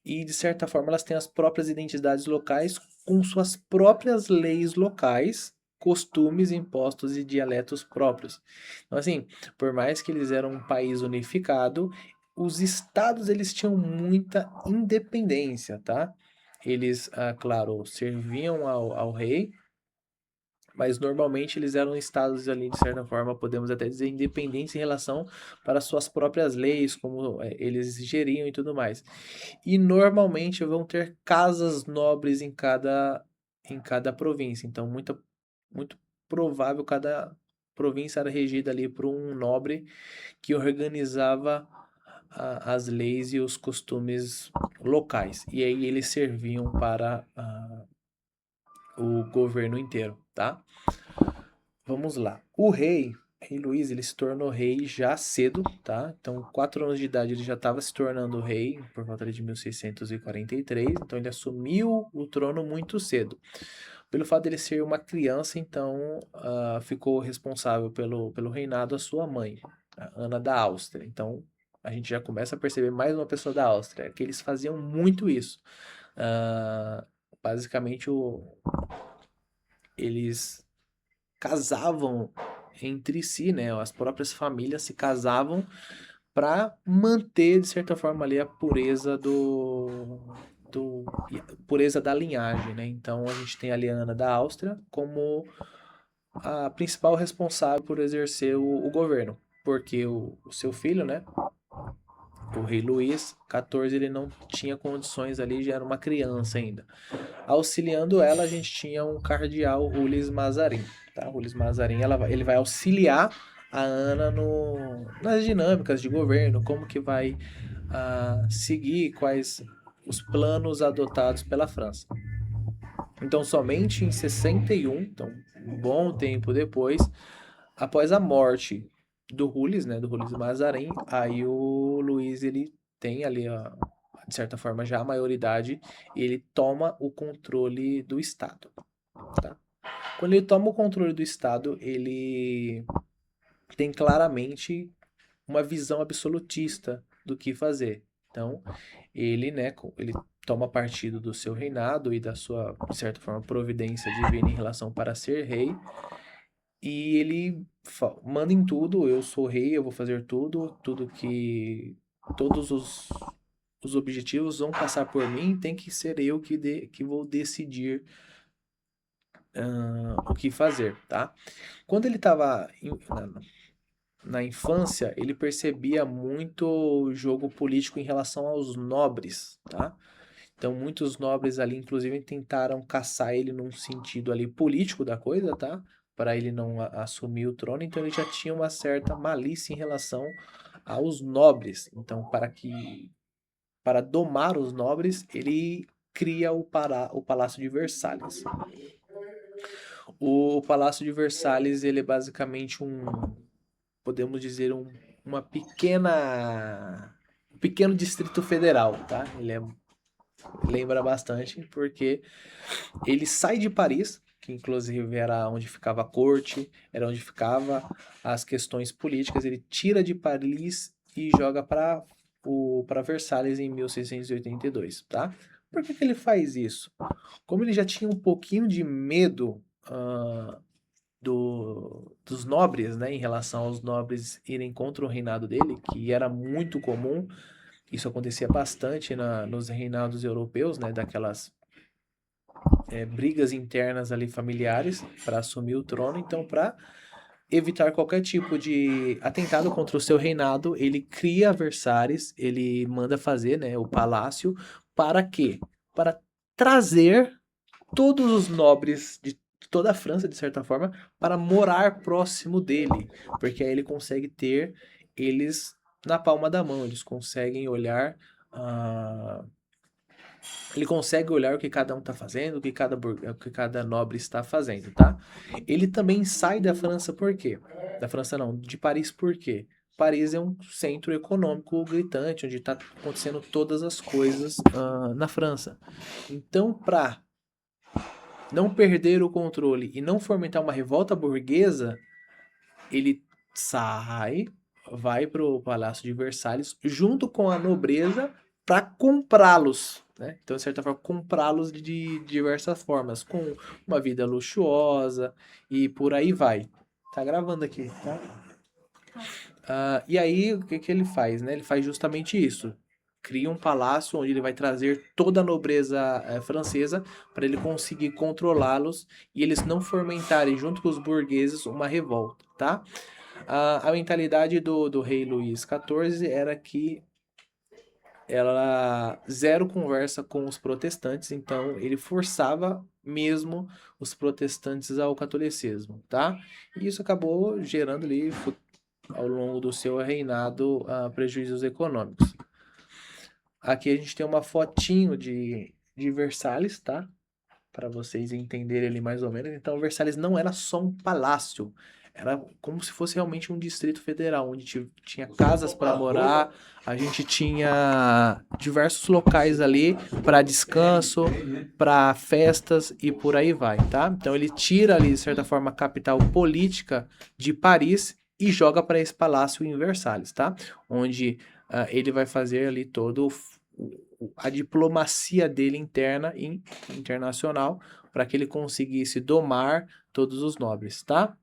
e de certa forma elas têm as próprias identidades locais com suas próprias leis locais, costumes, impostos e dialetos próprios. Então assim, por mais que eles eram um país unificado, os estados eles tinham muita independência, tá? Eles, claro, serviam ao rei, mas normalmente eles eram estados ali, de certa forma, podemos até dizer, independentes em relação para suas próprias leis, como eles geriam e tudo mais. E normalmente vão ter casas nobres em cada província. Então, muito provável cada província era regida ali por um nobre que organizava as leis e os costumes locais. E aí eles serviam para o governo inteiro, tá? Vamos lá. Rei Luís, ele se tornou rei já cedo, tá? Então, 4 anos de idade ele já estava se tornando rei, por volta de 1643. Então, ele assumiu o trono muito cedo. Pelo fato dele ser uma criança, então, ficou responsável pelo reinado a sua mãe, a Ana da Áustria. Então, a gente já começa a perceber mais uma pessoa da Áustria, que eles faziam muito isso. Ah, basicamente, eles casavam entre si, né? As próprias famílias se casavam para manter, de certa forma, ali a pureza do pureza da linhagem, né? Então a gente tem a Ana da Áustria como a principal responsável por exercer o governo, porque o seu filho, né? O rei Luís XIV, ele não tinha condições ali, já era uma criança ainda. Auxiliando ela, a gente tinha um cardeal, Ulis Mazarin. Tá? Ulis Mazarin, ele vai auxiliar a Ana nas dinâmicas de governo, como que vai seguir, quais os planos adotados pela França. Então, somente em 61, então um bom tempo depois, após a morte do Rules, né, do Rules Mazarin, aí o Luiz ele tem ali de certa forma já a maioridade e ele toma o controle do Estado, tá? Quando ele toma o controle do Estado, ele tem claramente uma visão absolutista do que fazer. Então, ele, né, ele toma partido do seu reinado e da sua, de certa forma, providência divina em relação para ser rei, e ele manda em tudo, eu sou rei, eu vou fazer tudo que todos os objetivos vão passar por mim, tem que ser eu que vou decidir o que fazer, tá? Quando ele estava na infância, ele percebia muito o jogo político em relação aos nobres, tá? Então, muitos nobres ali, inclusive, tentaram caçar ele num sentido ali político da coisa, tá? Para ele não assumir o trono. Então, ele já tinha uma certa malícia em relação aos nobres. Então, para domar os nobres, ele cria o Palácio de Versalhes. O Palácio de Versalhes, ele é basicamente podemos dizer, uma um pequeno distrito federal, tá? Lembra bastante, porque ele sai de Paris, que inclusive era onde ficava a corte, era onde ficava as questões políticas, ele tira de Paris e joga para Versalhes em 1682, tá? Por que ele faz isso? Como ele já tinha um pouquinho de medo dos nobres, né, em relação aos nobres irem contra o reinado dele, que era muito comum, isso acontecia bastante nos reinados europeus, né, daquelas brigas internas ali familiares para assumir o trono. Então, para evitar qualquer tipo de atentado contra o seu reinado, ele cria Versalhes, ele manda fazer, né, o palácio, para quê? Para trazer todos os nobres de toda a França, de certa forma, para morar próximo dele, porque aí ele consegue ter eles na palma da mão, eles conseguem olhar, ele consegue olhar o que cada um está fazendo, o que cada nobre está fazendo, tá? Ele também sai da França por quê? Da França não, de Paris por quê? Paris é um centro econômico gritante, onde está acontecendo todas as coisas na França. Então, para não perder o controle e não fomentar uma revolta burguesa, ele sai, vai para o Palácio de Versalhes junto com a nobreza para comprá-los, né? Então, de certa forma, comprá-los de diversas formas, com uma vida luxuosa e por aí vai. Tá gravando aqui, tá? E aí, o que ele faz, né? Ele faz justamente isso. Cria um palácio onde ele vai trazer toda a nobreza francesa para ele conseguir controlá-los e eles não fomentarem, junto com os burgueses, uma revolta, tá? A mentalidade do rei Luís XIV era que ela zero conversa com os protestantes, então ele forçava mesmo os protestantes ao catolicismo, tá? E isso acabou gerando ali ao longo do seu reinado prejuízos econômicos. Aqui a gente tem uma fotinho de Versalhes, tá? Para vocês entenderem ali mais ou menos. Então, Versalhes não era só um palácio, era como se fosse realmente um distrito federal, onde tinha casas para morar, a gente tinha diversos locais ali para descanso, para festas e por aí vai, tá? Então, ele tira ali, de certa forma, a capital política de Paris e joga para esse palácio em Versalhes, tá? Onde ele vai fazer ali todo a diplomacia dele interna e internacional para que ele conseguisse domar todos os nobres, tá?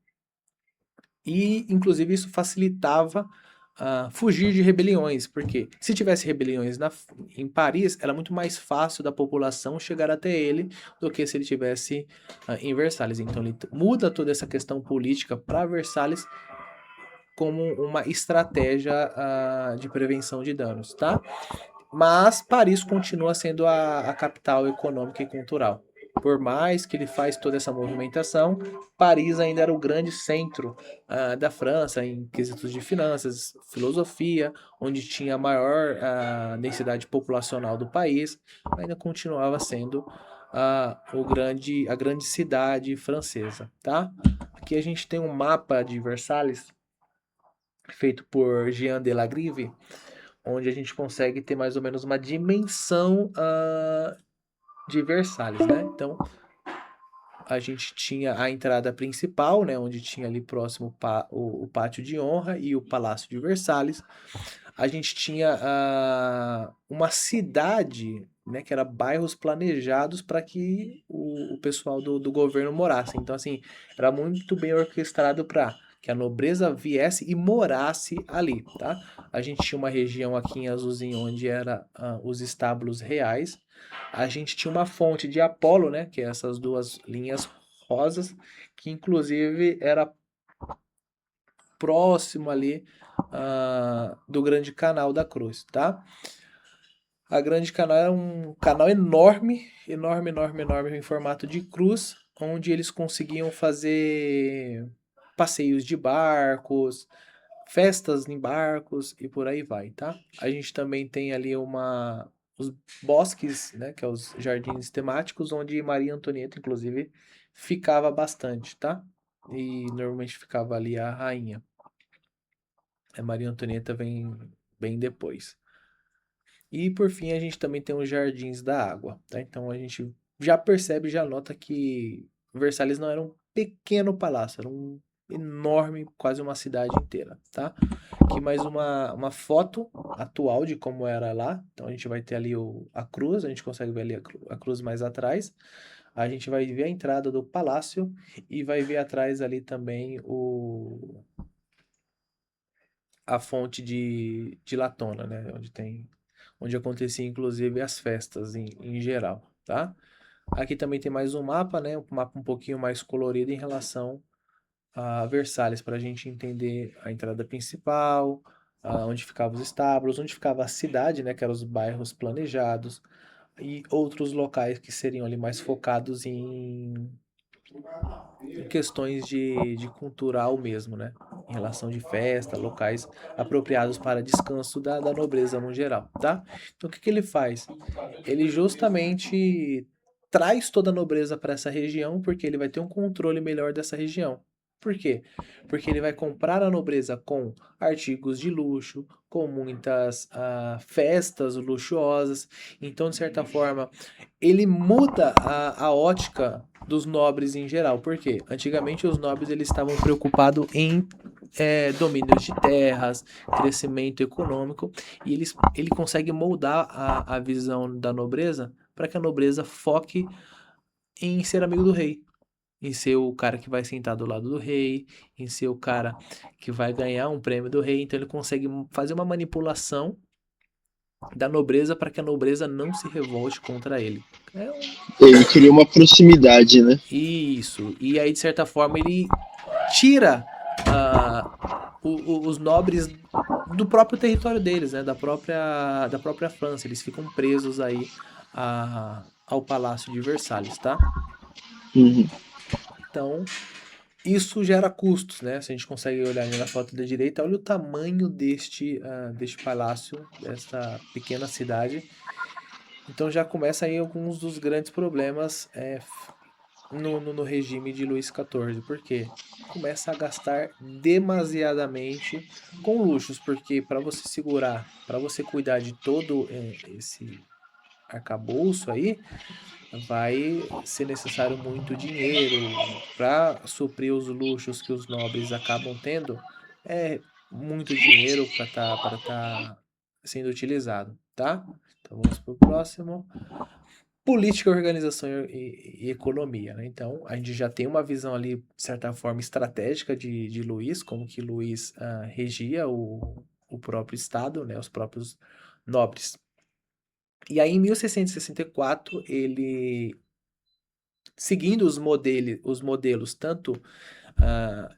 E, inclusive, isso facilitava fugir de rebeliões, porque se tivesse rebeliões em Paris, era muito mais fácil da população chegar até ele do que se ele tivesse em Versalhes. Então, ele muda toda essa questão política para Versalhes como uma estratégia de prevenção de danos, tá? Mas Paris continua sendo a capital econômica e cultural. Por mais que ele faz toda essa movimentação, Paris ainda era o grande centro da França em quesitos de finanças, filosofia, onde tinha a maior densidade populacional do país, ainda continuava sendo a grande cidade francesa, tá? Aqui a gente tem um mapa de Versalhes feito por Jean de La Grive, onde a gente consegue ter mais ou menos uma dimensão de Versalhes, né? Então, a gente tinha a entrada principal, né, onde tinha ali próximo o pátio de honra e o Palácio de Versalhes. A gente tinha uma cidade, né, que era bairros planejados para que o pessoal do governo morasse. Então, assim, era muito bem orquestrado para que a nobreza viesse e morasse ali, tá? A gente tinha uma região aqui em azulzinho onde era os estábulos reais. A gente tinha uma fonte de Apolo, né, que é essas duas linhas Rosas, que inclusive era próximo ali do Grande Canal da Cruz, tá? A Grande Canal é um canal enorme, enorme, enorme, enorme, em formato de cruz, onde eles conseguiam fazer passeios de barcos, festas em barcos e por aí vai, tá? A gente também tem ali os bosques, né, que é os jardins temáticos, onde Maria Antonieta, inclusive, ficava bastante, tá? E normalmente ficava ali a rainha. A Maria Antonieta vem bem depois. E por fim a gente também tem os Jardins da Água, tá? Então a gente já percebe, já nota que Versalhes não era um pequeno palácio, era um enorme, quase uma cidade inteira, tá? Aqui mais uma foto atual de como era lá. Então a gente vai ter ali a cruz, a gente consegue ver ali a cruz mais atrás. A gente vai ver a entrada do palácio e vai ver atrás ali também a fonte de Latona, né? Onde acontecia inclusive as festas em geral, tá? Aqui também tem mais um mapa, né? Um mapa um pouquinho mais colorido em relação a Versalhes, para a gente entender a entrada principal, onde ficavam os estábulos, onde ficava a cidade, né? Que eram os bairros planejados, e outros locais que seriam ali mais focados em questões de cultural mesmo, né? Em relação de festa, locais apropriados para descanso da nobreza no geral, tá? Então o que ele faz? Ele justamente traz toda a nobreza para essa região porque ele vai ter um controle melhor dessa região. Por quê? Porque ele vai comprar a nobreza com artigos de luxo, com muitas festas luxuosas. Então, de certa forma, ele muda a ótica dos nobres em geral. Por quê? Antigamente os nobres eles estavam preocupados em domínios de terras, crescimento econômico, e ele consegue moldar a visão da nobreza para que a nobreza foque em ser amigo do rei, em ser o cara que vai sentar do lado do rei, em ser o cara que vai ganhar um prêmio do rei. Então ele consegue fazer uma manipulação da nobreza para que a nobreza não se revolte contra ele. É um Ele cria uma proximidade, né? Isso. E aí, de certa forma, ele tira os nobres do próprio território deles, né? Da própria França. Eles ficam presos aí ao Palácio de Versalhes, tá? Uhum. Então, isso gera custos, né? Se a gente consegue olhar ali na foto da direita, olha o tamanho deste palácio, desta pequena cidade. Então já começa aí alguns dos grandes problemas no regime de Luís XIV. Por quê? Começa a gastar demasiadamente com luxos, porque para você segurar, para você cuidar de todo esse arcabouço aí, vai ser necessário muito dinheiro para suprir os luxos que os nobres acabam tendo. É muito dinheiro para tá sendo utilizado, tá? Então vamos para o próximo. Política, organização e economia, né? Então, a gente já tem uma visão ali, de certa forma, estratégica de Luís, como que Luís regia o próprio Estado, né? Os próprios nobres. E aí, em 1664, ele, seguindo os modelos tanto ah,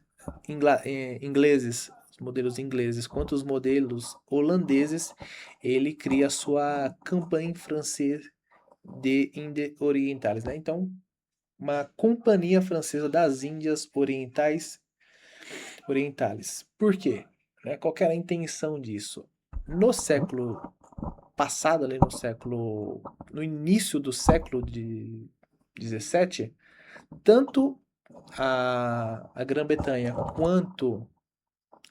ingleses, os modelos ingleses, quanto os modelos holandeses, ele cria a sua Campanha Francesa de Índias Orientais, né? Então, uma companhia francesa das Índias Orientais. Por quê? Né? Qual que era a intenção disso? No século passado, ali no início do século de 17, tanto a Grã-Bretanha quanto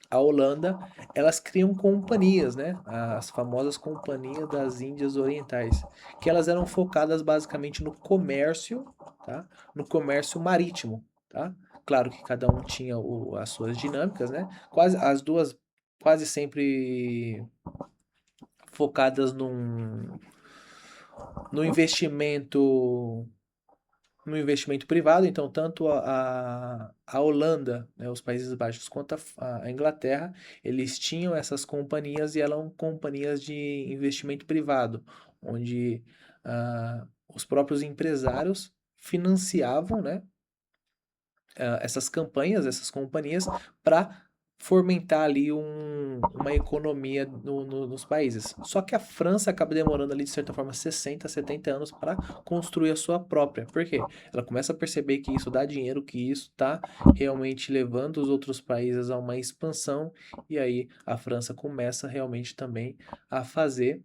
a Holanda, elas criam companhias, né? As famosas companhias das Índias Orientais, que elas eram focadas basicamente no comércio, tá? No comércio marítimo, tá? Claro que cada um tinha as suas dinâmicas, né? Quase as duas quase sempre focadas no investimento no investimento privado, então tanto a Holanda, né, os Países Baixos, quanto a Inglaterra, eles tinham essas companhias e eram companhias de investimento privado, onde os próprios empresários financiavam, né, essas campanhas, essas companhias, para fomentar ali uma economia nos países. Só que a França acaba demorando ali, de certa forma, 60, 70 anos para construir a sua própria. Por quê? Ela começa a perceber que isso dá dinheiro, que isso está realmente levando os outros países a uma expansão, e aí a França começa realmente também a fazer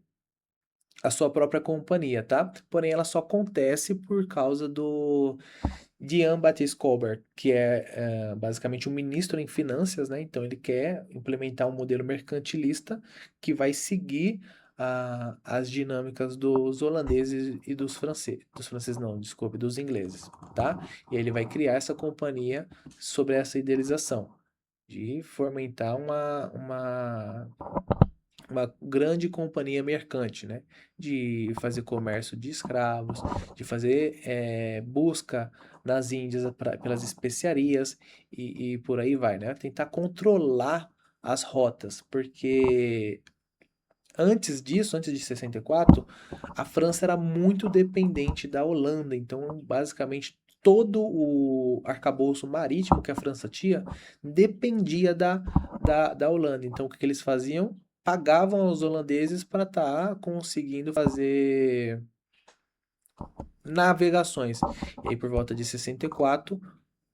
a sua própria companhia, tá? Porém, ela só acontece por causa do Jean-Baptiste Colbert, que é basicamente um ministro em finanças, né? Então ele quer implementar um modelo mercantilista que vai seguir as dinâmicas dos holandeses e dos franceses não, desculpe, dos ingleses, tá? E aí ele vai criar essa companhia sobre essa idealização de fomentar uma grande companhia mercante, né? De fazer comércio de escravos, de fazer busca nas Índias pelas especiarias e por aí vai, né? Tentar controlar as rotas, porque antes disso, antes de 64, a França era muito dependente da Holanda, então basicamente todo o arcabouço marítimo que a França tinha dependia da Holanda. Então o que eles faziam? Pagavam aos holandeses para estar conseguindo fazer navegações. E aí por volta de 64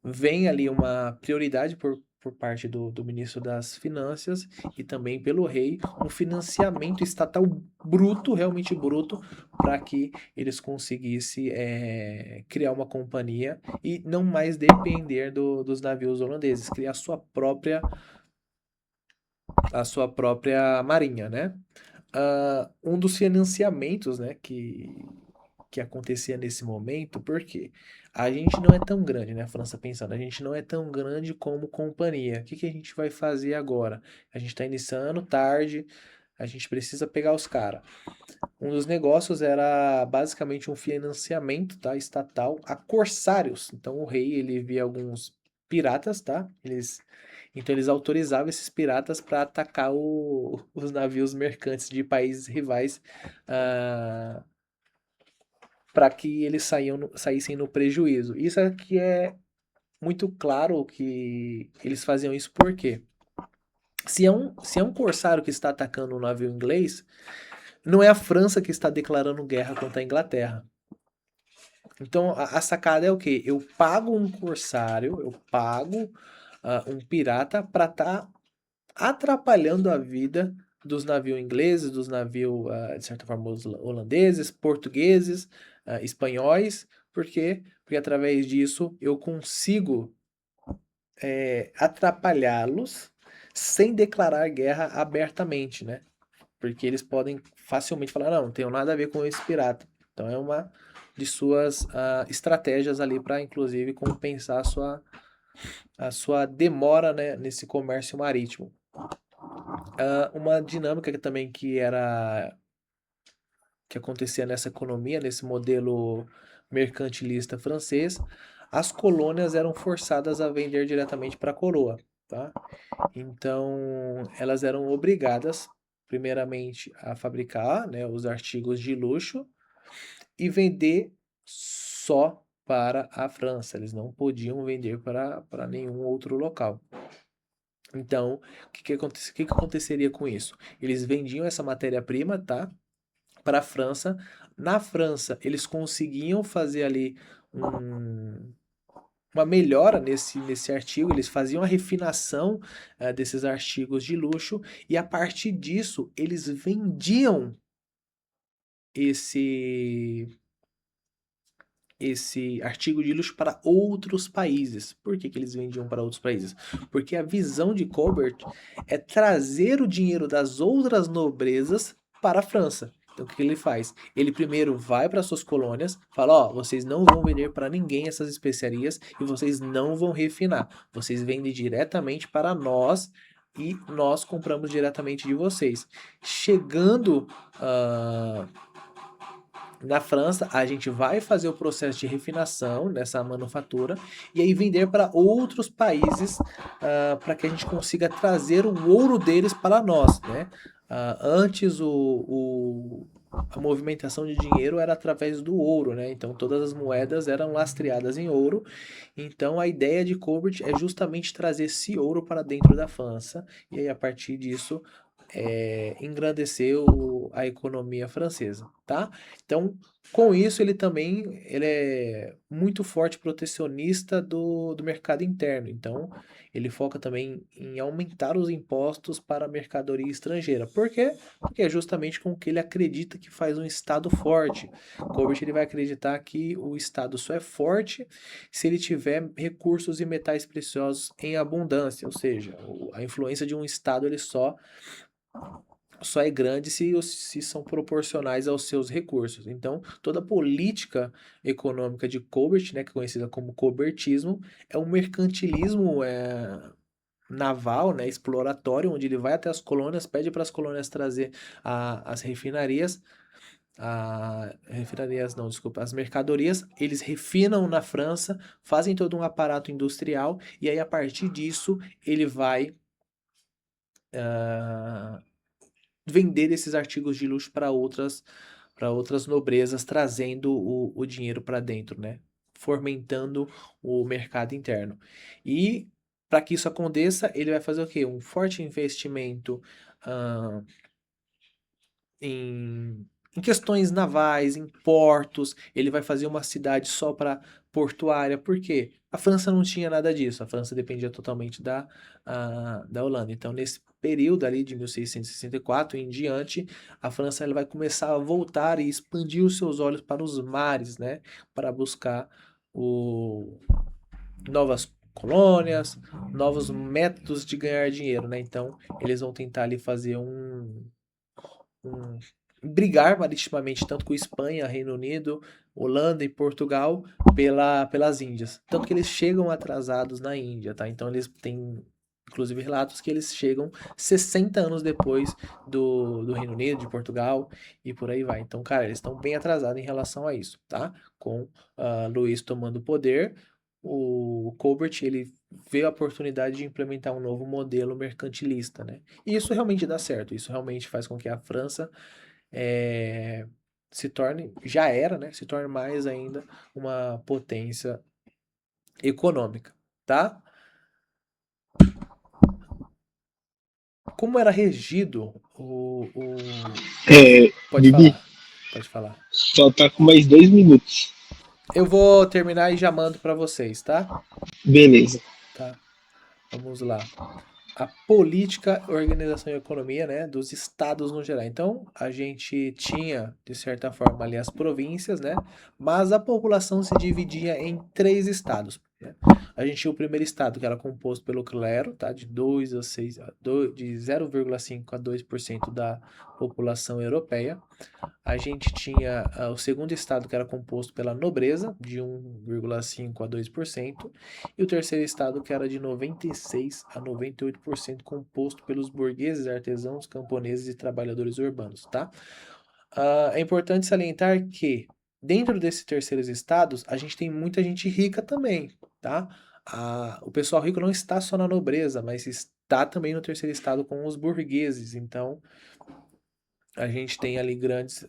vem ali uma prioridade por parte do ministro das Finanças e também pelo rei, um financiamento estatal bruto, realmente bruto, para que eles conseguissem criar uma companhia e não mais depender dos navios holandeses, criar a sua própria marinha, né? Um dos financiamentos, né, que acontecia nesse momento, porque a gente não é tão grande, né? A França pensando, a gente não é tão grande como companhia. O que que a gente vai fazer agora? A gente está iniciando tarde, a gente precisa pegar os caras. Um dos negócios era basicamente um financiamento, tá, estatal a corsários. Então o rei ele via alguns piratas, tá? Então eles autorizavam esses piratas para atacar os navios mercantes de países rivais. Para que eles saíssem no prejuízo. Isso aqui é muito claro que eles faziam isso porque se é um corsário que está atacando um navio inglês, não é a França que está declarando guerra contra a Inglaterra. Então a sacada é o quê? Eu pago um corsário, eu pago um pirata para estar atrapalhando a vida dos navios ingleses, dos navios, de certa forma, holandeses, portugueses, espanhóis. Por quê? Porque através disso eu consigo atrapalhá-los sem declarar guerra abertamente, né? Porque eles podem facilmente falar, não tenho nada a ver com esse pirata. Então é uma de suas estratégias ali para, inclusive, compensar a sua demora, né, nesse comércio marítimo. Uma dinâmica que também que acontecia nessa economia, nesse modelo mercantilista francês, as colônias eram forçadas a vender diretamente para a coroa, tá? Então, elas eram obrigadas, primeiramente, a fabricar, né, os artigos de luxo e vender só para a França. Eles não podiam vender para nenhum outro local. Então, o que aconteceria com isso? Eles vendiam essa matéria-prima, tá? Para a França. Na França, eles conseguiam fazer ali uma melhora nesse artigo, eles faziam a refinação desses artigos de luxo e a partir disso eles vendiam esse esse artigo de luxo para outros países. Por que que eles vendiam para outros países? Porque a visão de Colbert é trazer o dinheiro das outras nobrezas para a França. Então, o que ele faz? Ele primeiro vai para suas colônias, fala: ó, vocês não vão vender para ninguém essas especiarias e vocês não vão refinar. Vocês vendem diretamente para nós e nós compramos diretamente de vocês. Chegando na França, a gente vai fazer o processo de refinação dessa manufatura e aí vender para outros países para que a gente consiga trazer o ouro deles para nós, né? Antes a movimentação de dinheiro era através do ouro, né? Então todas as moedas eram lastreadas em ouro. Então a ideia de Colbert é justamente trazer esse ouro para dentro da França e aí a partir disso engrandecer a economia francesa, tá? Então com isso ele é muito forte protecionista do mercado interno. Então ele foca também em aumentar os impostos para a mercadoria estrangeira. Por quê? Porque é justamente com o que ele acredita que faz um Estado forte. Colbert ele vai acreditar que o Estado só é forte se ele tiver recursos e metais preciosos em abundância, ou seja, a influência de um Estado ele só é grande se são proporcionais aos seus recursos. Então, toda a política econômica de Colbert, né, que é conhecida como colbertismo, é um mercantilismo naval, né, exploratório, onde ele vai até as colônias, pede para as colônias trazer as refinarias não, desculpa, as mercadorias, eles refinam na França, fazem todo um aparato industrial e aí a partir disso ele vai vender esses artigos de luxo para outras nobrezas, trazendo o dinheiro para dentro, né? Fomentando o mercado interno. E para que isso aconteça, ele vai fazer o quê? Um forte investimento ah, em questões navais, em portos. Ele vai fazer uma cidade só para portuária. Por quê? A França não tinha nada disso. A França dependia totalmente da Holanda. Então, nesse período ali de 1664 em diante, a França ela vai começar a voltar e expandir os seus olhos para os mares, né? Para buscar o... novas colônias, novos métodos de ganhar dinheiro, né? Então, eles vão tentar ali fazer um brigar maritimamente tanto com Espanha, Reino Unido, Holanda e Portugal pelas Índias. Tanto que eles chegam atrasados na Índia, tá? Então eles têm, inclusive, relatos que eles chegam 60 anos depois do Reino Unido, de Portugal e por aí vai. Então, cara, eles estão bem atrasados em relação a isso, tá? Com Luís tomando o poder, o Colbert, ele vê a oportunidade de implementar um novo modelo mercantilista, né? E isso realmente dá certo, isso realmente faz com que a França é, se torne, já era, né? Se torne mais ainda uma potência econômica, tá? Como era regido Pode Bibi, falar, pode falar. só tá com mais 2 minutos. Eu vou terminar e já mando para vocês, tá? Beleza. Tá. Vamos lá. A política, organização e economia, né, dos estados no geral. Então, a gente tinha, de certa forma, ali as províncias, né, mas a população se dividia em três estados, né? A gente tinha o primeiro estado, que era composto pelo clero, tá, de 2 a 6, de 0,5 a 2% da população europeia. A gente tinha o segundo estado, que era composto pela nobreza, de 1,5 a 2%, e o terceiro estado, que era de 96 a 98%, composto pelos burgueses, artesãos, camponeses e trabalhadores urbanos, tá? É importante salientar que, dentro desses terceiros estados, a gente tem muita gente rica também, tá? O pessoal rico não está só na nobreza, mas está também no terceiro estado com os burgueses, então a gente tem ali grandes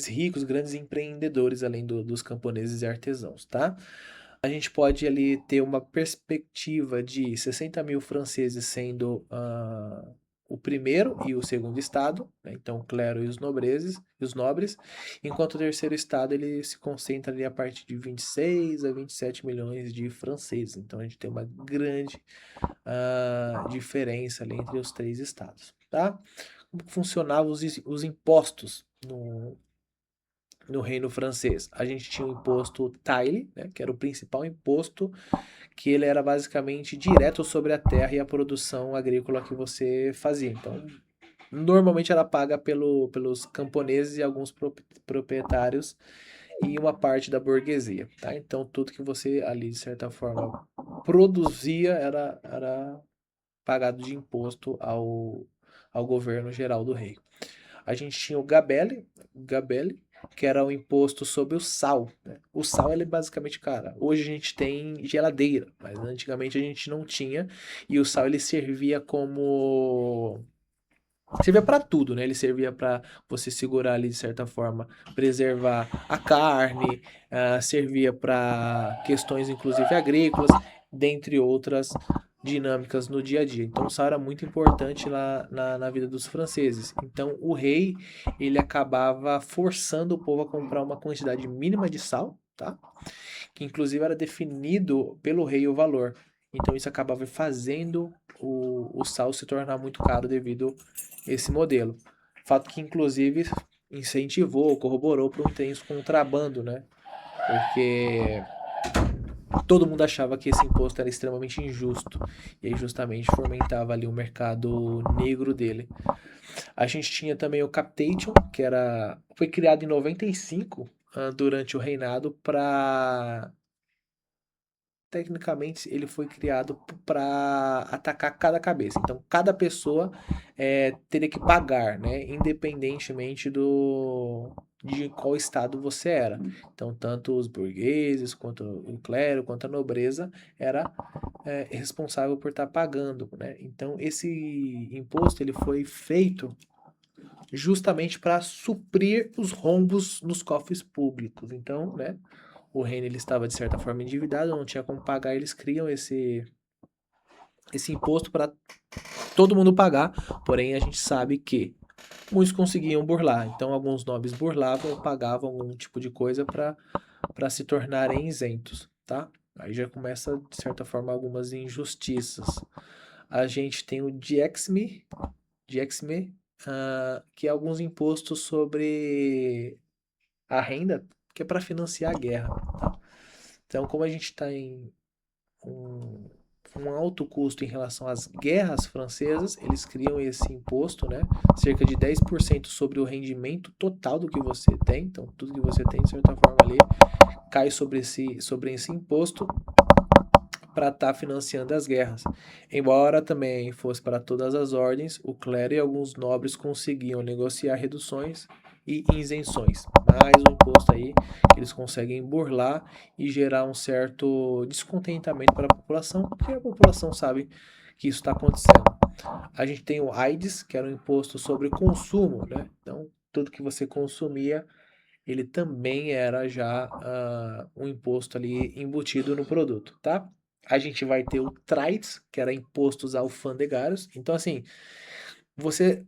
ricos, grandes empreendedores, além dos camponeses e artesãos, tá? A gente pode ali ter uma perspectiva de 60 mil franceses sendo o primeiro e o segundo estado, né? Então o clero e os nobres, enquanto o terceiro estado ele se concentra ali a partir de 26 a 27 milhões de franceses. Então a gente tem uma grande diferença ali entre os três estados, tá? Como funcionavam os impostos no reino francês? A gente tinha o imposto taille, né, que era o principal imposto, que ele era basicamente direto sobre a terra e a produção agrícola que você fazia. Então, normalmente era paga pelos camponeses e alguns proprietários e uma parte da burguesia, tá? Então, tudo que você ali, de certa forma, produzia era pagado de imposto ao governo geral do rei. A gente tinha o Gabelle, que era o imposto sobre o sal, né? O sal, ele basicamente, cara, hoje a gente tem geladeira, mas antigamente a gente não tinha, e o sal ele servia como servia para tudo, né? Ele servia para você segurar ali de certa forma, preservar a carne, servia para questões inclusive agrícolas, dentre outras dinâmicas no dia a dia. Então o sal era muito importante lá na vida dos franceses. Então o rei ele acabava forçando o povo a comprar uma quantidade mínima de sal, tá? Que inclusive era definido pelo rei o valor. Então isso acabava fazendo o sal se tornar muito caro devido a esse modelo. Fato que inclusive incentivou, corroborou para um intenso contrabando, né? Porque todo mundo achava que esse imposto era extremamente injusto e aí justamente fomentava ali o mercado negro dele. A gente tinha também o Captation, que foi criado em 95, durante o reinado para tecnicamente ele foi criado para atacar cada cabeça. Então, cada pessoa teria que pagar, né? Independentemente de qual estado você era. Então, tanto os burgueses, quanto o clero, quanto a nobreza era responsável por estar pagando, né? Então, esse imposto ele foi feito justamente para suprir os rombos nos cofres públicos. Então, né? O reino ele estava de certa forma endividado, não tinha como pagar, eles criam esse imposto para todo mundo pagar, porém a gente sabe que muitos conseguiam burlar, então alguns nobres burlavam ou pagavam algum tipo de coisa para se tornarem isentos, tá? Aí já começa, de certa forma, algumas injustiças. A gente tem o Diexme, que é alguns impostos sobre a renda, que é para financiar a guerra, tá? Então, como a gente está em um, um alto custo em relação às guerras francesas, eles criam esse imposto, né? Cerca de 10% sobre o rendimento total do que você tem. Então, tudo que você tem, de certa forma, ali cai sobre esse imposto para estar financiando as guerras. Embora também fosse para todas as ordens, o clero e alguns nobres conseguiam negociar reduções e isenções. Mais um imposto aí que eles conseguem burlar e gerar um certo descontentamento para a população, porque a população sabe que isso está acontecendo. A gente tem o AIDS, que era um imposto sobre consumo, né? Então, tudo que você consumia, ele também era já um imposto ali embutido no produto, tá? A gente vai ter o TRAITS, que era impostos alfandegários. Então, assim, você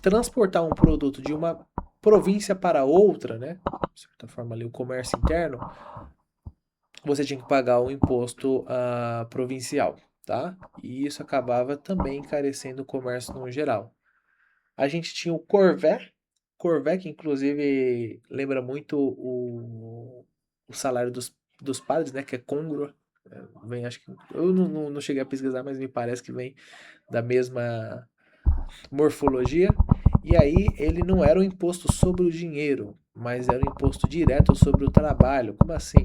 transportar um produto de uma província para outra, né? De certa forma ali o comércio interno, você tinha que pagar o imposto provincial, tá? E isso acabava também encarecendo o comércio no geral. A gente tinha o Corvée que inclusive lembra muito o salário dos padres, né? Que é congruo. Vem, acho que. Eu não cheguei a pesquisar, mas me parece que vem da mesma morfologia. E aí ele não era um imposto sobre o dinheiro, mas era um imposto direto sobre o trabalho. Como assim?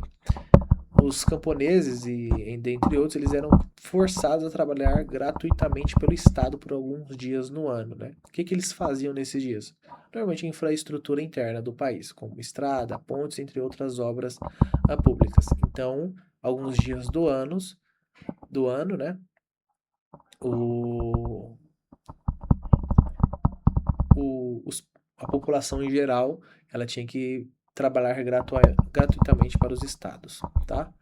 Os camponeses e dentre outros, eles eram forçados a trabalhar gratuitamente pelo Estado por alguns dias no ano, né? O que eles faziam nesses dias? Normalmente infraestrutura interna do país, como estrada, pontes, entre outras obras públicas. Então, alguns dias do ano, né? O, a população em geral, ela tinha que trabalhar gratuitamente para os estados, tá?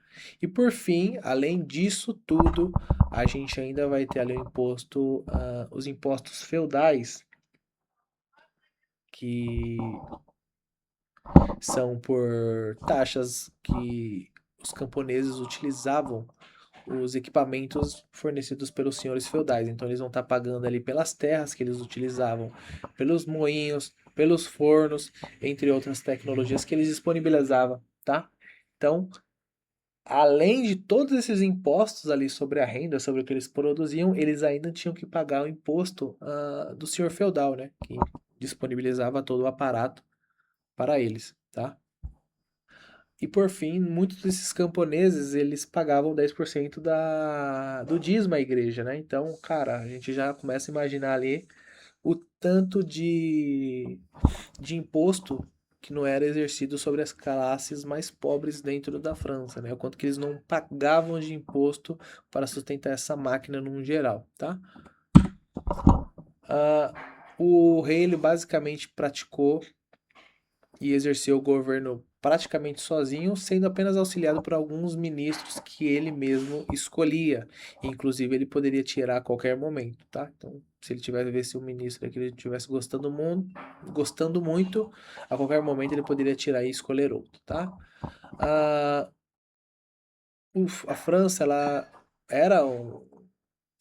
E por fim, além disso tudo, a gente ainda vai ter ali o imposto, os impostos feudais, que são por taxas que os camponeses utilizavam os equipamentos fornecidos pelos senhores feudais. Então eles vão estar pagando ali pelas terras que eles utilizavam, pelos moinhos, pelos fornos, entre outras tecnologias que eles disponibilizavam, tá? Então, além de todos esses impostos ali sobre a renda, sobre o que eles produziam, eles ainda tinham que pagar o imposto do senhor feudal, né? Que disponibilizava todo o aparato para eles, tá? E por fim, muitos desses camponeses, eles pagavam 10% do dízimo à igreja, né? Então, cara, a gente já começa a imaginar ali o tanto de imposto que não era exercido sobre as classes mais pobres dentro da França, né? O quanto que eles não pagavam de imposto para sustentar essa máquina num geral, tá? O rei, ele basicamente praticou e exerceu o governo praticamente sozinho, sendo apenas auxiliado por alguns ministros que ele mesmo escolhia. Inclusive, ele poderia tirar a qualquer momento, tá? Então, se ele tivesse ver se o ministro que ele estivesse gostando muito, a qualquer momento ele poderia tirar e escolher outro, tá? A, a França, ela era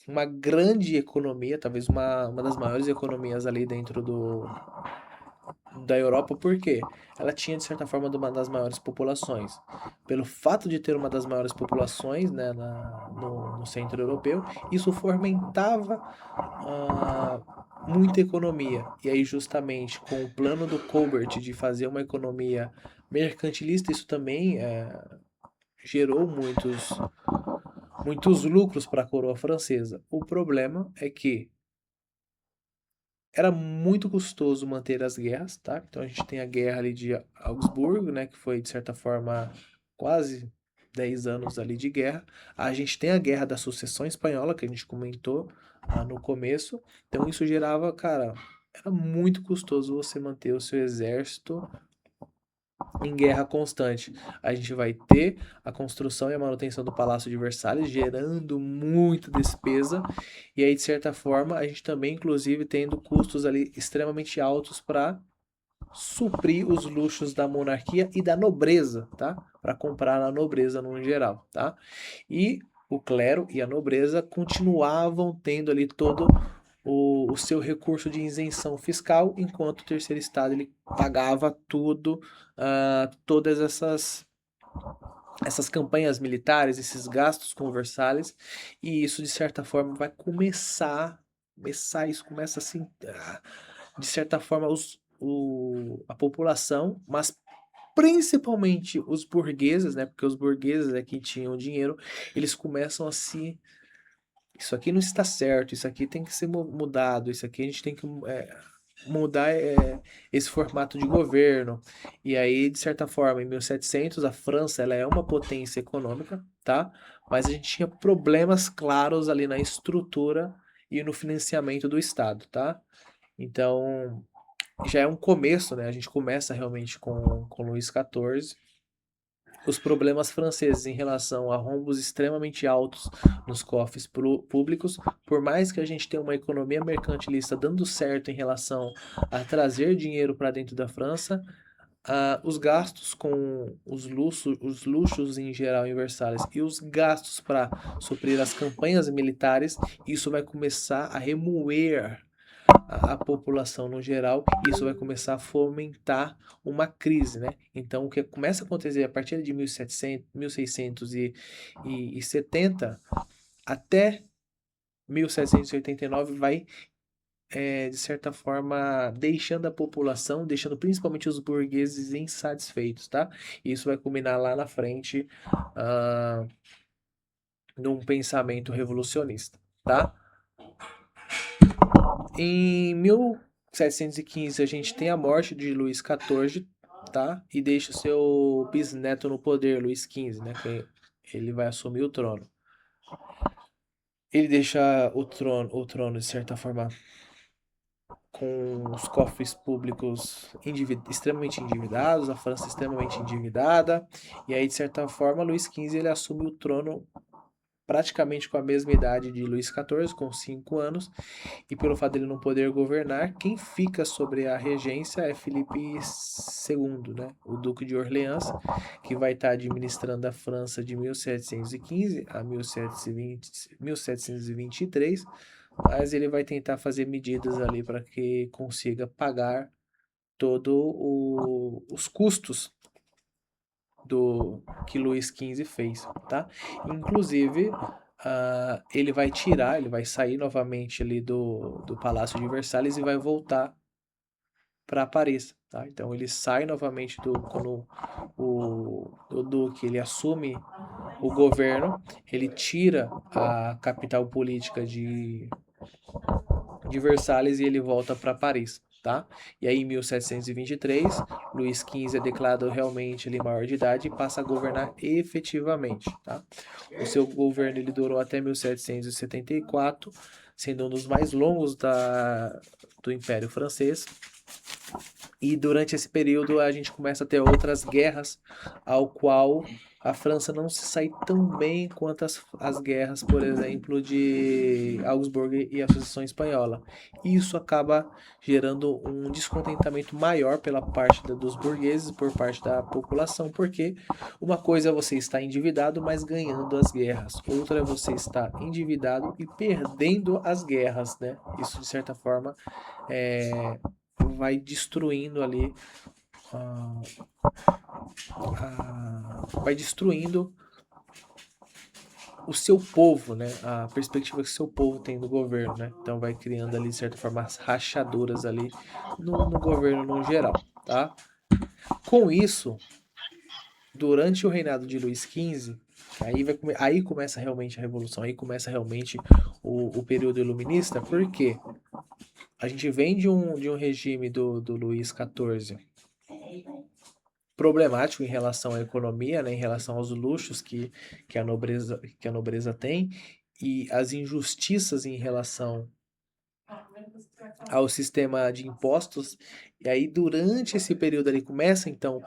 uma grande economia, talvez uma das maiores economias ali dentro da Europa, porque ela tinha, de certa forma, uma das maiores populações. Pelo fato de ter uma das maiores populações, né, no centro europeu, isso fomentava muita economia. E aí, justamente, com o plano do Colbert de fazer uma economia mercantilista, isso também gerou muitos lucros para a coroa francesa. O problema é que era muito custoso manter as guerras, tá? Então a gente tem a guerra ali de Augsburgo, né, que foi de certa forma quase 10 anos ali de guerra. A gente tem a guerra da sucessão espanhola, que a gente comentou no começo. Então isso gerava, cara, era muito custoso você manter o seu exército em guerra constante. A gente vai ter a construção e a manutenção do Palácio de Versalhes, gerando muita despesa, e aí, de certa forma, a gente também, inclusive, tendo custos ali extremamente altos para suprir os luxos da monarquia e da nobreza, tá? Para comprar a nobreza no geral, tá? E o clero e a nobreza continuavam tendo ali todo o seu recurso de isenção fiscal, enquanto o terceiro estado ele pagava tudo, todas essas campanhas militares, esses gastos com Versalhes, e isso de certa forma vai isso começa assim, de certa forma a população, mas principalmente os burgueses, né? Porque os burgueses é que tinham dinheiro, eles começam a se isso aqui não está certo, isso aqui tem que ser mudado, isso aqui a gente tem que mudar esse formato de governo. E aí, de certa forma, em 1700, a França ela é uma potência econômica, tá? Mas a gente tinha problemas claros ali na estrutura e no financiamento do Estado, tá? Então, já é um começo, né? A gente começa realmente com Luís XIV, os problemas franceses em relação a rombos extremamente altos nos cofres públicos, por mais que a gente tenha uma economia mercantilista dando certo em relação a trazer dinheiro para dentro da França, os gastos com os luxos em geral em Versalhes e os gastos para suprir as campanhas militares, isso vai começar a remoer a população no geral, isso vai começar a fomentar uma crise, né? Então, o que começa a acontecer a partir de 1670 até 1789 vai, de certa forma, deixando a população, deixando principalmente os burgueses insatisfeitos, tá? E isso vai culminar lá na frente num pensamento revolucionista, tá? Em 1715 a gente tem a morte de Luís XIV, tá? E deixa o seu bisneto no poder, Luís XV, né? Que ele vai assumir o trono. Ele deixa o trono de certa forma com os cofres públicos extremamente endividados, a França extremamente endividada, e aí de certa forma Luís XV ele assume o trono praticamente com a mesma idade de Luís XIV, com 5 anos, e pelo fato dele não poder governar, quem fica sobre a regência é Felipe II, né? O Duque de Orleans, que vai estar administrando a França de 1715 a 1723, mas ele vai tentar fazer medidas ali para que consiga pagar todos os custos do que Luís XV fez, tá? Inclusive, ele vai sair novamente ali do Palácio de Versalhes e vai voltar para Paris, tá? Então ele sai novamente quando o Duque ele assume o governo, ele tira a capital política de Versalhes e ele volta para Paris, tá? E aí em 1723, Luís XV é declarado realmente ele maior de idade e passa a governar efetivamente, tá? O seu governo ele durou até 1774, sendo um dos mais longos do Império Francês. E durante esse período a gente começa a ter outras guerras, ao qual a França não se sai tão bem quanto as guerras, por exemplo, de Augsburgo e a Sucessão Espanhola. E isso acaba gerando um descontentamento maior pela parte dos burgueses, por parte da população, porque uma coisa é você estar endividado, mas ganhando as guerras. Outra é você estar endividado e perdendo as guerras, né? Isso, de certa forma, é, vai destruindo ali vai destruindo o seu povo, né? A perspectiva que o seu povo tem do governo, né? Então vai criando ali, de certa forma, as rachaduras ali no governo no geral, tá? Com isso, durante o reinado de Luís XV, aí começa realmente a revolução, aí começa realmente o período iluminista, porque a gente vem de um regime do Luís XIV problemático em relação à economia, né, em relação aos luxos que a nobreza tem e as injustiças em relação ao sistema de impostos. E aí, durante esse período ali, começa então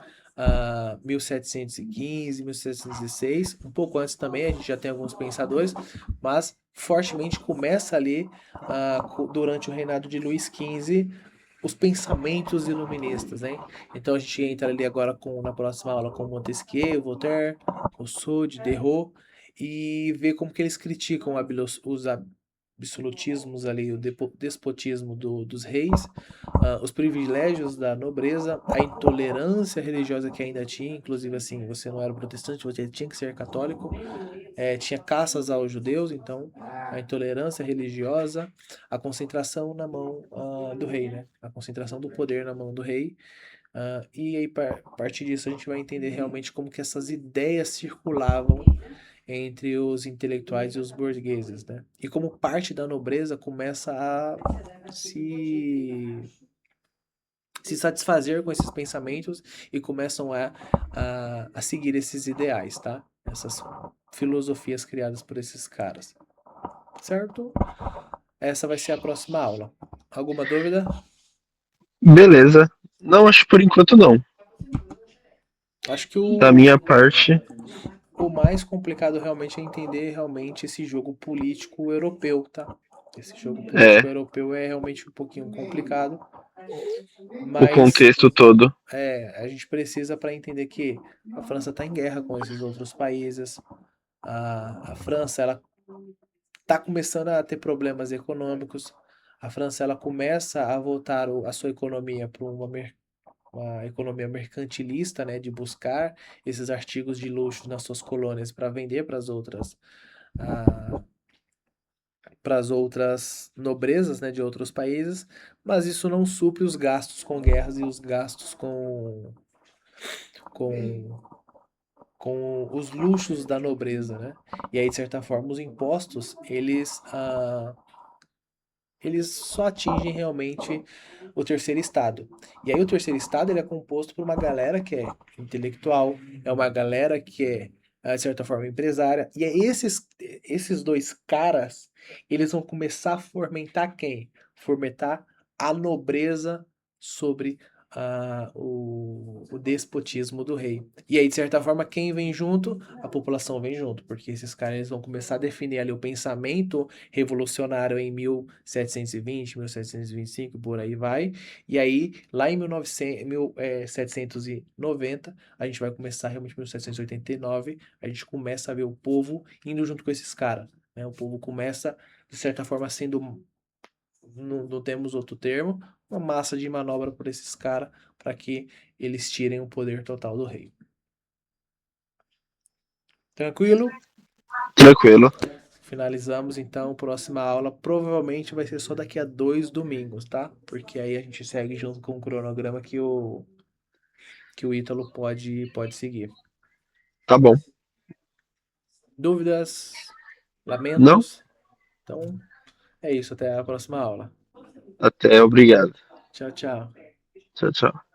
1715, 1716, um pouco antes também, a gente já tem alguns pensadores, mas fortemente começa ali durante o reinado de Luís XV os pensamentos iluministas, né? Então a gente entra ali agora na próxima aula com Montesquieu, Voltaire, Rousseau, Diderot e ver como que eles criticam os absolutismos ali, o despotismo dos reis, os privilégios da nobreza, a intolerância religiosa que ainda tinha, inclusive assim, você não era protestante, você tinha que ser católico, tinha caças aos judeus, então a intolerância religiosa, a concentração na mão do rei, né? A concentração do poder na mão do rei. E aí, a partir disso, a gente vai entender realmente como que essas ideias circulavam entre os intelectuais e os burgueses, né? E como parte da nobreza começa a se satisfazer com esses pensamentos e começam a seguir esses ideais, tá? Essas filosofias criadas por esses caras, certo? Essa vai ser a próxima aula. Alguma dúvida? Beleza. Não, acho que por enquanto não. Acho que Da minha parte, o mais complicado realmente é entender realmente esse jogo político europeu, tá? Esse jogo político é europeu é realmente um pouquinho complicado, o mas contexto todo. a gente precisa para entender que a França está em guerra com esses outros países. A França ela está começando a ter problemas econômicos. A França ela começa a voltar a sua economia para uma economia mercantilista, né, de buscar esses artigos de luxo nas suas colônias para vender ah, para as outras nobrezas, né, de outros países, mas isso não supre os gastos com guerras e os gastos com, com os luxos da nobreza, né? E aí, de certa forma, os impostos, eles só atingem realmente o terceiro estado. E aí o terceiro estado ele é composto por uma galera que é intelectual, é uma galera que é, de certa forma, empresária. E é esses dois caras, eles vão começar a fomentar quem? Fomentar a nobreza sobre o despotismo do rei. E aí, de certa forma, quem vem junto? A população vem junto, porque esses caras eles vão começar a definir ali o pensamento revolucionário em 1720, 1725, por aí vai. E aí, lá em 1790, a gente vai começar realmente em 1789, a gente começa a ver o povo indo junto com esses caras. Né? O povo começa, de certa forma, sendo, não temos outro termo, uma massa de manobra por esses caras para que eles tirem o poder total do rei. Tranquilo? Tranquilo. Finalizamos então. Próxima aula provavelmente vai ser só daqui a 2 domingos, tá? Porque aí a gente segue junto com o cronograma que o Ítalo pode seguir. Tá bom. Dúvidas? Não? Lamentos? Então é isso. Até a próxima aula. Até, obrigado. Tchau, tchau. Tchau, tchau.